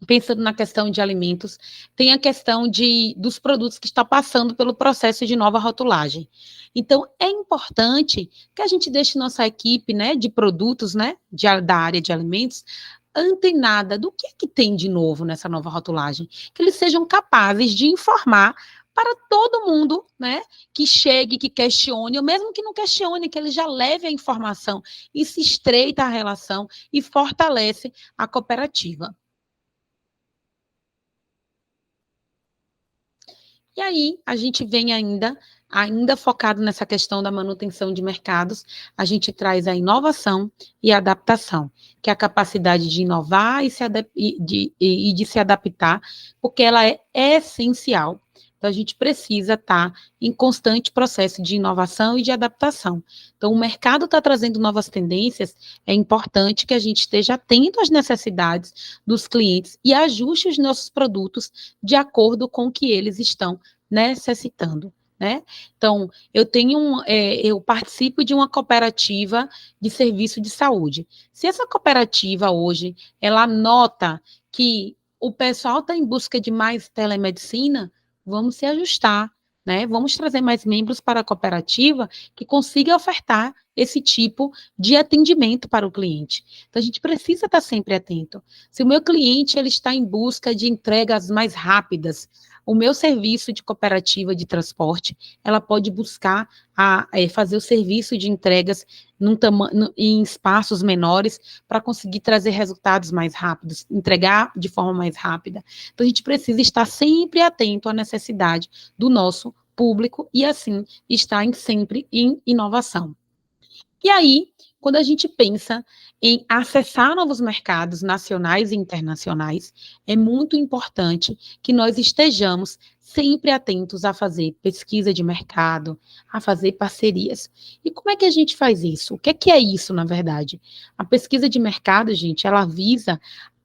pensando na questão de alimentos, tem a questão dos produtos que estão passando pelo processo de nova rotulagem. Então, é importante que a gente deixe nossa equipe, né, de produtos, né, da área de alimentos, antenada do que é que tem de novo nessa nova rotulagem, que eles sejam capazes de informar para todo mundo, né, que chegue, que questione, ou mesmo que não questione, que ele já leve a informação e se estreita a relação e fortalece a cooperativa. E aí, a gente vem ainda focado nessa questão da manutenção de mercados, a gente traz a inovação e a adaptação, que é a capacidade de inovar e de se adaptar, porque ela é essencial. Então, a gente precisa estar em constante processo de inovação e de adaptação. Então, o mercado está trazendo novas tendências, é importante que a gente esteja atento às necessidades dos clientes e ajuste os nossos produtos de acordo com o que eles estão necessitando, né? Então, eu participo de uma cooperativa de serviço de saúde. Se essa cooperativa hoje, ela nota que o pessoal está em busca de mais telemedicina, vamos se ajustar, né? Vamos trazer mais membros para a cooperativa que consiga ofertar esse tipo de atendimento para o cliente. Então, a gente precisa estar sempre atento. Se o meu cliente ele está em busca de entregas mais rápidas, o meu serviço de cooperativa de transporte, ela pode buscar fazer o serviço de entregas em espaços menores para conseguir trazer resultados mais rápidos, entregar de forma mais rápida. Então, a gente precisa estar sempre atento à necessidade do nosso público e, assim, estar sempre em inovação. E aí, quando a gente pensa em acessar novos mercados nacionais e internacionais, é muito importante que nós estejamos sempre atentos a fazer pesquisa de mercado, a fazer parcerias. E como é que a gente faz isso? O que é isso, na verdade? A pesquisa de mercado, gente, ela visa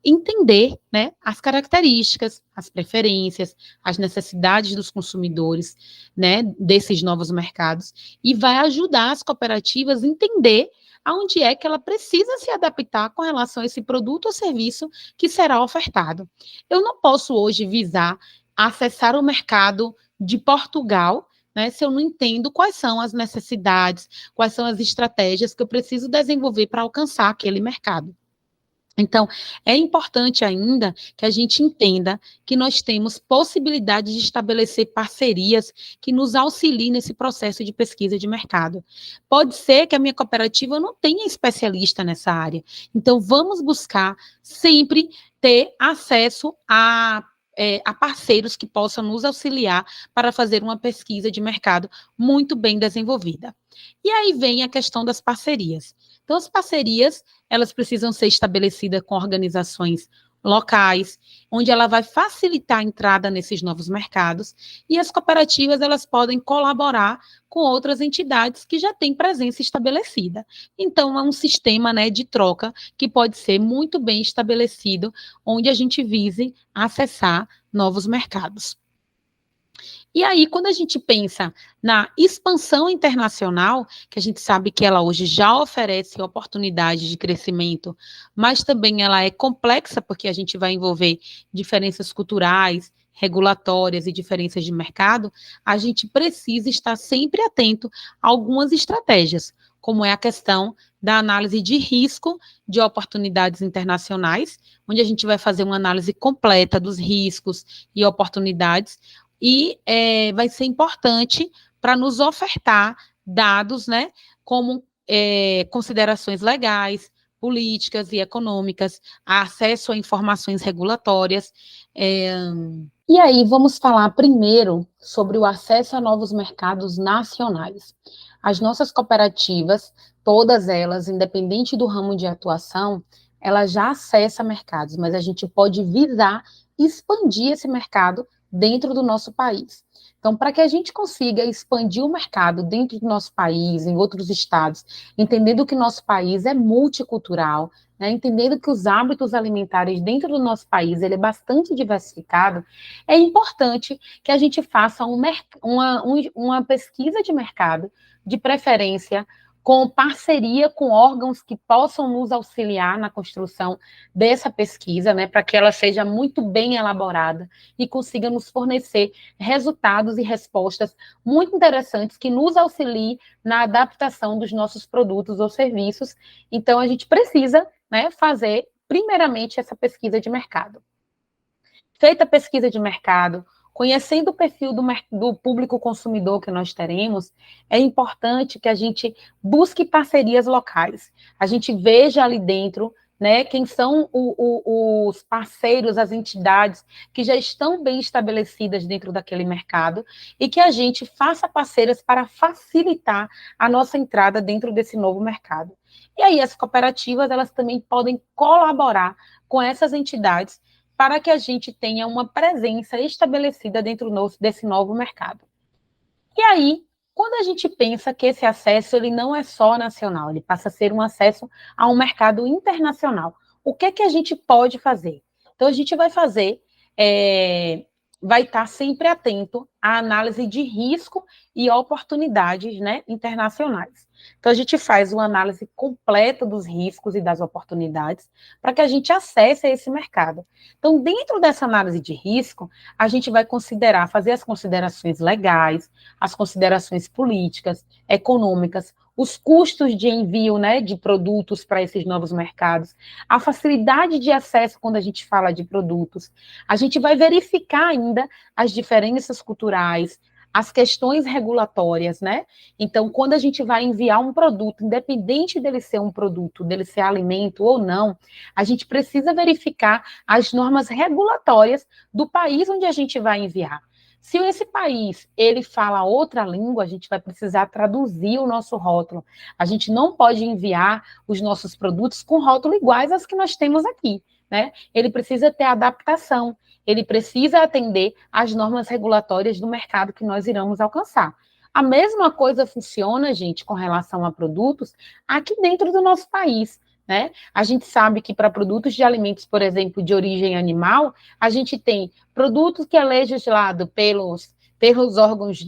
entender, né, as características, as preferências, as necessidades dos consumidores, né, desses novos mercados, e vai ajudar as cooperativas a entender aonde é que ela precisa se adaptar com relação a esse produto ou serviço que será ofertado. Eu não posso hoje visar acessar o mercado de Portugal, né, se eu não entendo quais são as necessidades, quais são as estratégias que eu preciso desenvolver para alcançar aquele mercado. Então, é importante ainda que a gente entenda que nós temos possibilidade de estabelecer parcerias que nos auxiliem nesse processo de pesquisa de mercado. Pode ser que a minha cooperativa não tenha especialista nessa área. Então, vamos buscar sempre ter acesso a parceiros que possam nos auxiliar para fazer uma pesquisa de mercado muito bem desenvolvida. E aí vem a questão das parcerias. Então, as parcerias, elas precisam ser estabelecidas com organizações locais, onde ela vai facilitar a entrada nesses novos mercados, e as cooperativas, elas podem colaborar com outras entidades que já têm presença estabelecida. Então, é um sistema, né, de troca que pode ser muito bem estabelecido, onde a gente vise acessar novos mercados. E aí, quando a gente pensa na expansão internacional, que a gente sabe que ela hoje já oferece oportunidades de crescimento, mas também ela é complexa, porque a gente vai envolver diferenças culturais, regulatórias e diferenças de mercado, a gente precisa estar sempre atento a algumas estratégias, como é a questão da análise de risco de oportunidades internacionais, onde a gente vai fazer uma análise completa dos riscos e oportunidades, e vai ser importante para nos ofertar dados, né, como considerações legais, políticas e econômicas, acesso a informações regulatórias. E aí, vamos falar primeiro sobre o acesso a novos mercados nacionais. As nossas cooperativas, todas elas, independente do ramo de atuação, ela já acessa mercados, mas a gente pode visar expandir esse mercado dentro do nosso país. Então, para que a gente consiga expandir o mercado dentro do nosso país, em outros estados, entendendo que nosso país é multicultural, né, entendendo que os hábitos alimentares dentro do nosso país ele é bastante diversificado, é importante que a gente faça uma pesquisa de mercado, de preferência com parceria com órgãos que possam nos auxiliar na construção dessa pesquisa, né, para que ela seja muito bem elaborada e consiga nos fornecer resultados e respostas muito interessantes que nos auxiliem na adaptação dos nossos produtos ou serviços. Então, a gente precisa, né, fazer, primeiramente, essa pesquisa de mercado. Feita a pesquisa de mercado, conhecendo o perfil do público consumidor que nós teremos, é importante que a gente busque parcerias locais. A gente veja ali dentro, né, quem são os parceiros, as entidades que já estão bem estabelecidas dentro daquele mercado e que a gente faça parceiras para facilitar a nossa entrada dentro desse novo mercado. E aí as cooperativas, elas também podem colaborar com essas entidades para que a gente tenha uma presença estabelecida dentro desse novo mercado. E aí, quando a gente pensa que esse acesso ele não é só nacional, ele passa a ser um acesso a um mercado internacional, o que é que a gente pode fazer? Então, a gente vai fazer, vai estar sempre atento à análise de risco e oportunidades, né, internacionais. Então, a gente faz uma análise completa dos riscos e das oportunidades para que a gente acesse esse mercado. Então, dentro dessa análise de risco, a gente vai considerar, fazer as considerações legais, as considerações políticas, econômicas, os custos de envio, né, de produtos para esses novos mercados, a facilidade de acesso quando a gente fala de produtos. A gente vai verificar ainda as diferenças culturais, as questões regulatórias, né? Então, quando a gente vai enviar um produto, independente dele ser um produto, dele ser alimento ou não, a gente precisa verificar as normas regulatórias do país onde a gente vai enviar. Se esse país ele fala outra língua, a gente vai precisar traduzir o nosso rótulo. A gente não pode enviar os nossos produtos com rótulo iguais aos que nós temos aqui, né? Ele precisa ter adaptação, ele precisa atender às normas regulatórias do mercado que nós iremos alcançar. A mesma coisa funciona, gente, com relação a produtos aqui dentro do nosso país, né? A gente sabe que para produtos de alimentos, por exemplo, de origem animal, a gente tem produtos que é legislado pelos órgãos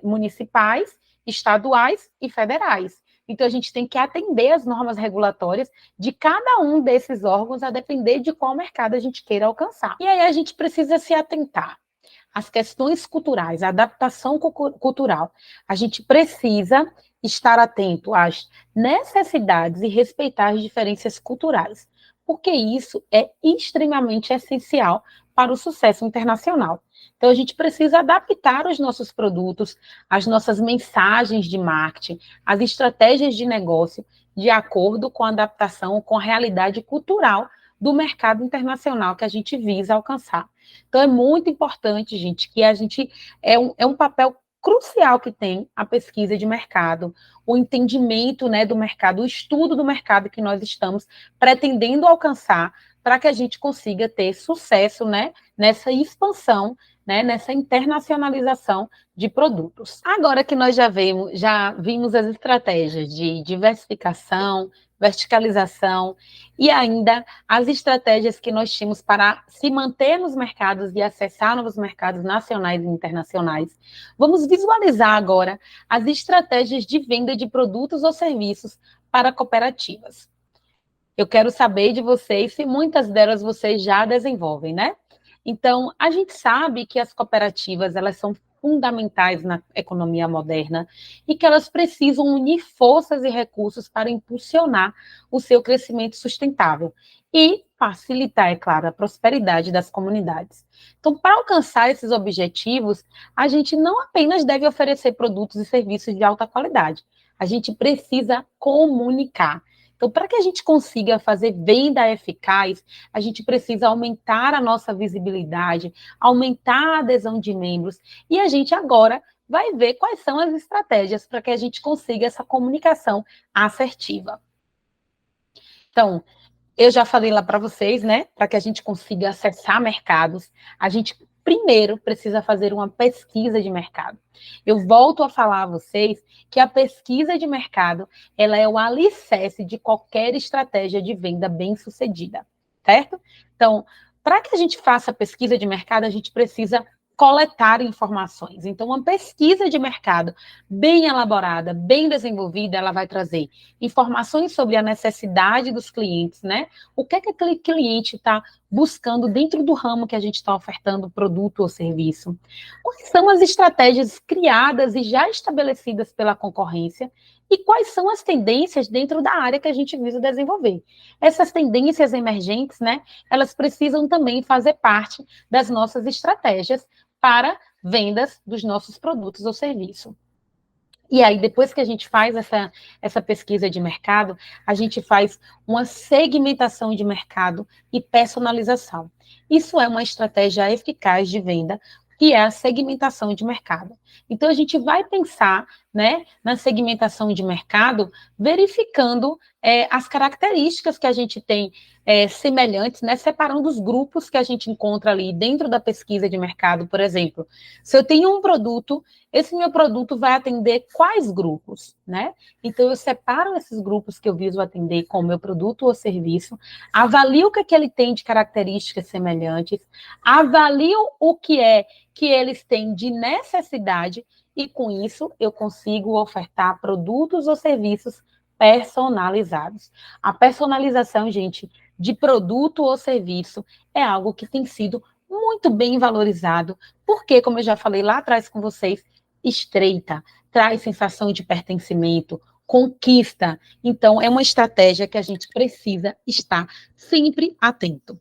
municipais, estaduais e federais. Então, a gente tem que atender às normas regulatórias de cada um desses órgãos, a depender de qual mercado a gente queira alcançar. E aí a gente precisa se atentar às questões culturais, à adaptação cultural. A gente precisa estar atento às necessidades e respeitar as diferenças culturais, porque isso é extremamente essencial para o sucesso internacional. Então, a gente precisa adaptar os nossos produtos, as nossas mensagens de marketing, as estratégias de negócio, de acordo com a adaptação, com a realidade cultural do mercado internacional que a gente visa alcançar. Então, é muito importante, gente, que a gente. É um papel crucial que tem a pesquisa de mercado, o entendimento, né, do mercado, o estudo do mercado que nós estamos pretendendo alcançar para que a gente consiga ter sucesso, né, nessa expansão, né, nessa internacionalização de produtos. Agora que nós já vimos as estratégias de diversificação, verticalização e ainda as estratégias que nós tínhamos para se manter nos mercados e acessar novos mercados nacionais e internacionais, vamos visualizar agora as estratégias de venda de produtos ou serviços para cooperativas. Eu quero saber de vocês se muitas delas vocês já desenvolvem, né? Então, a gente sabe que as cooperativas, elas são fundamentais na economia moderna e que elas precisam unir forças e recursos para impulsionar o seu crescimento sustentável e facilitar, é claro, a prosperidade das comunidades. Então, para alcançar esses objetivos, a gente não apenas deve oferecer produtos e serviços de alta qualidade, a gente precisa comunicar. Então, para que a gente consiga fazer venda eficaz, a gente precisa aumentar a nossa visibilidade, aumentar a adesão de membros, e a gente agora vai ver quais são as estratégias para que a gente consiga essa comunicação assertiva. Então, Eu já falei lá para vocês, né? Para que a gente consiga acessar mercados, a gente primeiro precisa fazer uma pesquisa de mercado. Eu volto a falar a vocês que a pesquisa de mercado, ela é o alicerce de qualquer estratégia de venda bem-sucedida, certo? Então, para que a gente faça a pesquisa de mercado, a gente precisa coletar informações. Então, uma pesquisa de mercado bem elaborada, bem desenvolvida, ela vai trazer informações sobre a necessidade dos clientes, né? O que é que aquele cliente está buscando dentro do ramo que a gente está ofertando produto ou serviço? Quais são as estratégias criadas e já estabelecidas pela concorrência? E quais são as tendências dentro da área que a gente visa desenvolver? Essas tendências emergentes, né? Elas precisam também fazer parte das nossas estratégias para vendas dos nossos produtos ou serviços. E aí, depois que a gente faz essa pesquisa de mercado, a gente faz uma segmentação de mercado e personalização. Isso é uma estratégia eficaz de venda, que é a segmentação de mercado. Então, a gente vai pensar, né, na segmentação de mercado, verificando as características que a gente tem semelhantes, né, separando os grupos que a gente encontra ali dentro da pesquisa de mercado. Por exemplo, se eu tenho um produto, esse meu produto vai atender quais grupos, né? Então, eu separo esses grupos que eu viso atender com o meu produto ou serviço, avalio o que ele tem de características semelhantes, avalio o que é que eles têm de necessidade e, com isso, eu consigo ofertar produtos ou serviços personalizados. A personalização, gente, de produto ou serviço é algo que tem sido muito bem valorizado, porque, como eu já falei lá atrás com vocês, estreita, traz sensação de pertencimento, conquista. Então, é uma estratégia que a gente precisa estar sempre atento.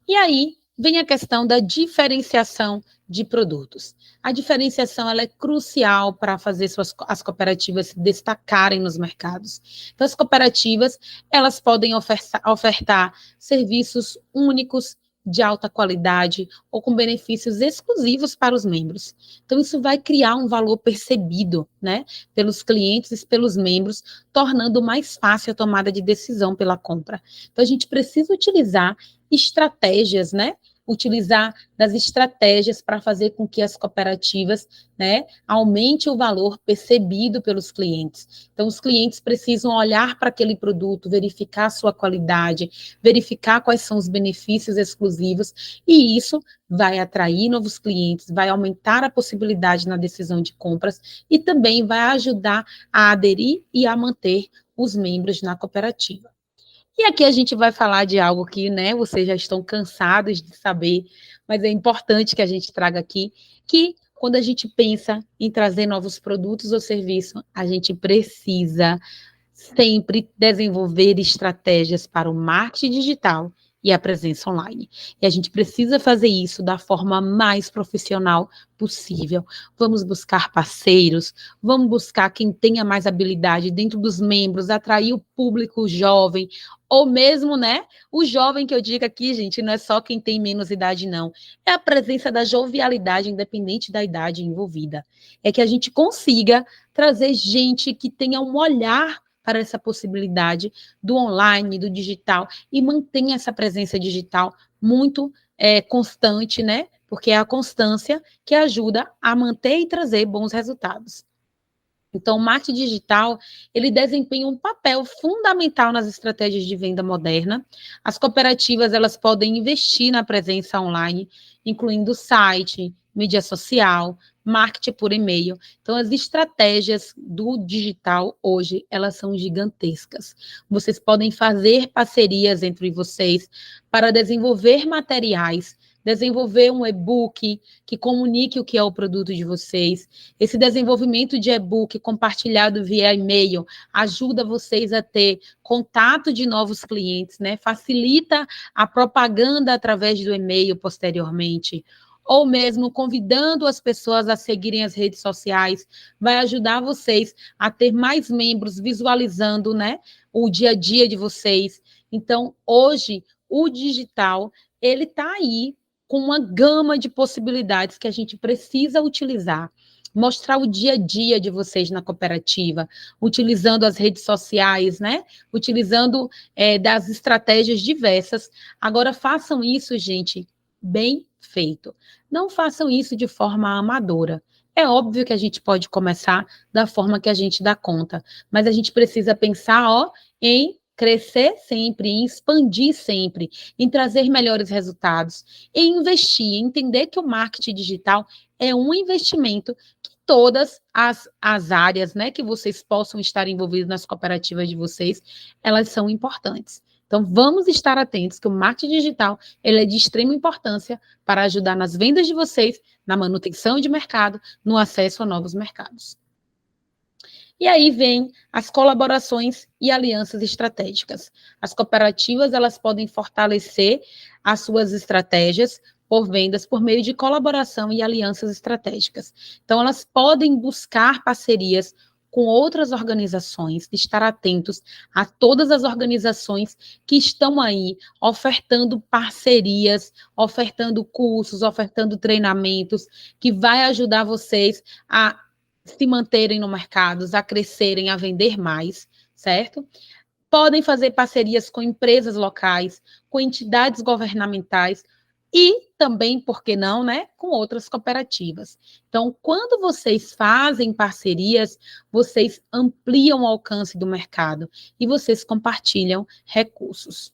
E aí vem a questão da diferenciação de produtos. A diferenciação ela é crucial para fazer as cooperativas se destacarem nos mercados. Então, as cooperativas elas podem ofertar serviços únicos, de alta qualidade ou com benefícios exclusivos para os membros. Então, isso vai criar um valor percebido, né, pelos clientes e pelos membros, tornando mais fácil a tomada de decisão pela compra. Então, a gente precisa utilizar estratégias, né? Utilizar das estratégias para fazer com que as cooperativas, né, aumente o valor percebido pelos clientes. Então, os clientes precisam olhar para aquele produto, verificar a sua qualidade, verificar quais são os benefícios exclusivos, e isso vai atrair novos clientes, vai aumentar a possibilidade na decisão de compras e também vai ajudar a aderir e a manter os membros na cooperativa. E aqui a gente vai falar de algo que, né, vocês já estão cansados de saber, mas é importante que a gente traga aqui, que quando a gente pensa em trazer novos produtos ou serviços, a gente precisa sempre desenvolver estratégias para o marketing digital e a presença online. E a gente precisa fazer isso da forma mais profissional possível. Vamos buscar parceiros, vamos buscar quem tenha mais habilidade dentro dos membros, atrair o público jovem, ou mesmo, né, o jovem que eu digo aqui, gente, não é só quem tem menos idade, não. É a presença da jovialidade, independente da idade envolvida. É que a gente consiga trazer gente que tenha um olhar para essa possibilidade do online, do digital, e mantenha essa presença digital muito constante, né? Porque é a constância que ajuda a manter e trazer bons resultados. Então, o marketing digital, ele desempenha um papel fundamental nas estratégias de venda moderna. As cooperativas, elas podem investir na presença online, incluindo site, mídia social, marketing por e-mail. Então, as estratégias do digital hoje, elas são gigantescas. Vocês podem fazer parcerias entre vocês para desenvolver materiais, desenvolver um e-book que comunique o que é o produto de vocês. Esse desenvolvimento de e-book compartilhado via e-mail ajuda vocês a ter contato de novos clientes, né? Facilita a propaganda através do e-mail posteriormente. Ou mesmo convidando as pessoas a seguirem as redes sociais, vai ajudar vocês a ter mais membros visualizando, né, o dia a dia de vocês. Então, hoje, o digital, ele está aí com uma gama de possibilidades que a gente precisa utilizar. mostrar o dia a dia de vocês na cooperativa, utilizando as redes sociais, né? Utilizando das estratégias diversas. Agora, façam isso, gente, bem feito. Não façam isso de forma amadora. É óbvio que a gente pode começar da forma que a gente dá conta, mas a gente precisa pensar, ó, em crescer sempre, em expandir sempre, em trazer melhores resultados, em investir, em entender que o marketing digital é um investimento que todas as áreas, né, que vocês possam estar envolvidos nas cooperativas de vocês, elas são importantes. Então, vamos estar atentos que o marketing digital ele é de extrema importância para ajudar nas vendas de vocês, na manutenção de mercado, no acesso a novos mercados. E aí vem as colaborações e alianças estratégicas. As cooperativas, elas podem fortalecer as suas estratégias por vendas por meio de colaboração e alianças estratégicas. Então, elas podem buscar parcerias com outras organizações, estar atentos a todas as organizações que estão aí ofertando parcerias, ofertando cursos, ofertando treinamentos, que vai ajudar vocês a se manterem no mercado, a crescerem, a vender mais, certo? Podem fazer parcerias com empresas locais, com entidades governamentais e também, por que não, né, com outras cooperativas. Então, quando vocês fazem parcerias, vocês ampliam o alcance do mercado e vocês compartilham recursos.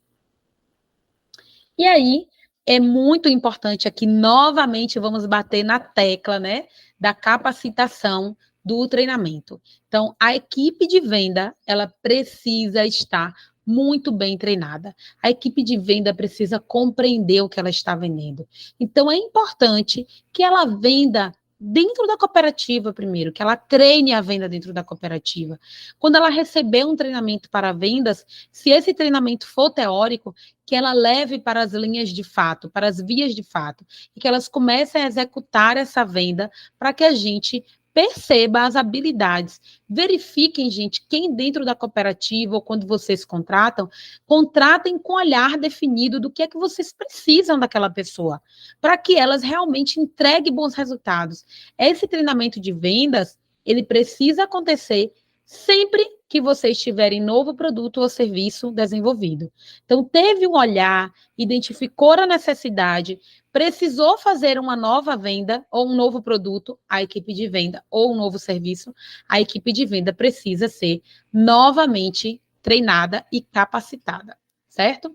E aí, é muito importante aqui, novamente, vamos bater na tecla, né, da capacitação do treinamento. Então, a equipe de venda, ela precisa estar muito bem treinada. A equipe de venda precisa compreender o que ela está vendendo. Então, é importante que ela venda dentro da cooperativa primeiro, que ela treine a venda dentro da cooperativa. Quando ela receber um treinamento para vendas, se esse treinamento for teórico, que ela leve para as linhas de fato, para as vias de fato, e que elas comecem a executar essa venda para que a gente perceba as habilidades. Verifiquem, gente, quem dentro da cooperativa ou quando vocês contratam, contratem com olhar definido do que é que vocês precisam daquela pessoa, para que elas realmente entreguem bons resultados. Esse treinamento de vendas, ele precisa acontecer sempre que vocês tiverem novo produto ou serviço desenvolvido. Então, teve um olhar, identificou a necessidade, precisou fazer uma nova venda ou um novo produto, a equipe de venda, ou um novo serviço, a equipe de venda precisa ser novamente treinada e capacitada, certo?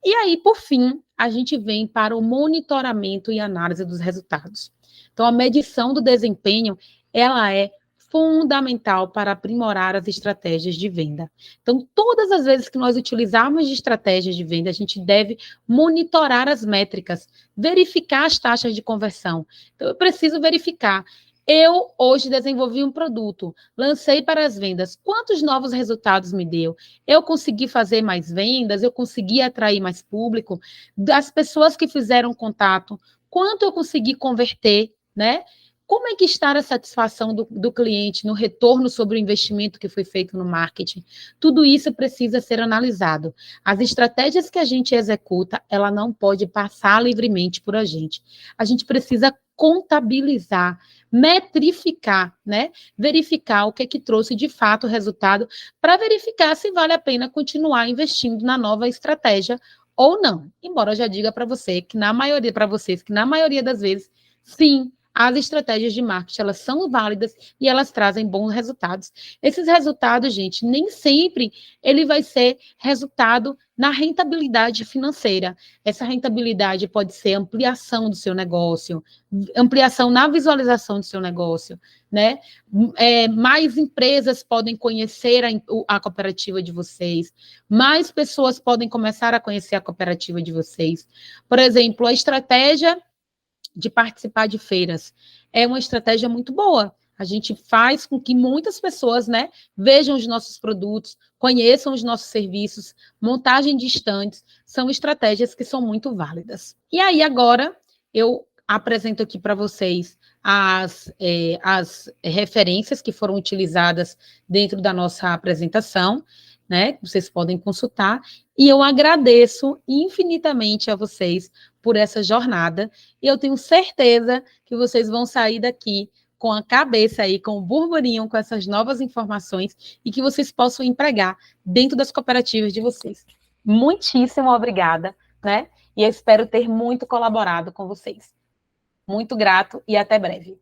E aí, por fim, a gente vem para o monitoramento e análise dos resultados. Então, a medição do desempenho, ela é fundamental para aprimorar as estratégias de venda. Então, todas as vezes que nós utilizarmos de estratégias de venda, a gente deve monitorar as métricas, verificar as taxas de conversão. Então, eu preciso verificar. Eu hoje desenvolvi um produto, lancei para as vendas. Quantos novos resultados me deu? Eu consegui fazer mais vendas? Eu consegui atrair mais público? Das pessoas que fizeram contato, quanto eu consegui converter, né? Como é que está a satisfação do cliente no retorno sobre o investimento que foi feito no marketing? Tudo isso precisa ser analisado. As estratégias que a gente executa, ela não pode passar livremente por a gente. A gente precisa contabilizar, metrificar, né? Verificar o que é que trouxe de fato o resultado, para verificar se vale a pena continuar investindo na nova estratégia ou não. Embora eu já diga para você que na maioria, para vocês, que na maioria das vezes, sim, as estratégias de marketing, elas são válidas e elas trazem bons resultados. Esses resultados, gente, nem sempre ele vai ser resultado na rentabilidade financeira. Essa rentabilidade pode ser ampliação do seu negócio, ampliação na visualização do seu negócio, né? Mais empresas podem conhecer a cooperativa de vocês, mais pessoas podem começar a conhecer a cooperativa de vocês. Por exemplo, a estratégia de participar de feiras. É uma estratégia muito boa. A gente faz com que muitas pessoas, né, vejam os nossos produtos, conheçam os nossos serviços, montagem de estandes, são estratégias que são muito válidas. E aí, agora, eu apresento aqui para vocês as referências que foram utilizadas dentro da nossa apresentação, né? Vocês podem consultar. E eu agradeço infinitamente a vocês por essa jornada. E eu tenho certeza que vocês vão sair daqui com a cabeça aí, com o burburinho, com essas novas informações e que vocês possam empregar dentro das cooperativas de vocês. Muitíssimo obrigada, né? E eu espero ter muito colaborado com vocês. Muito grato e até breve.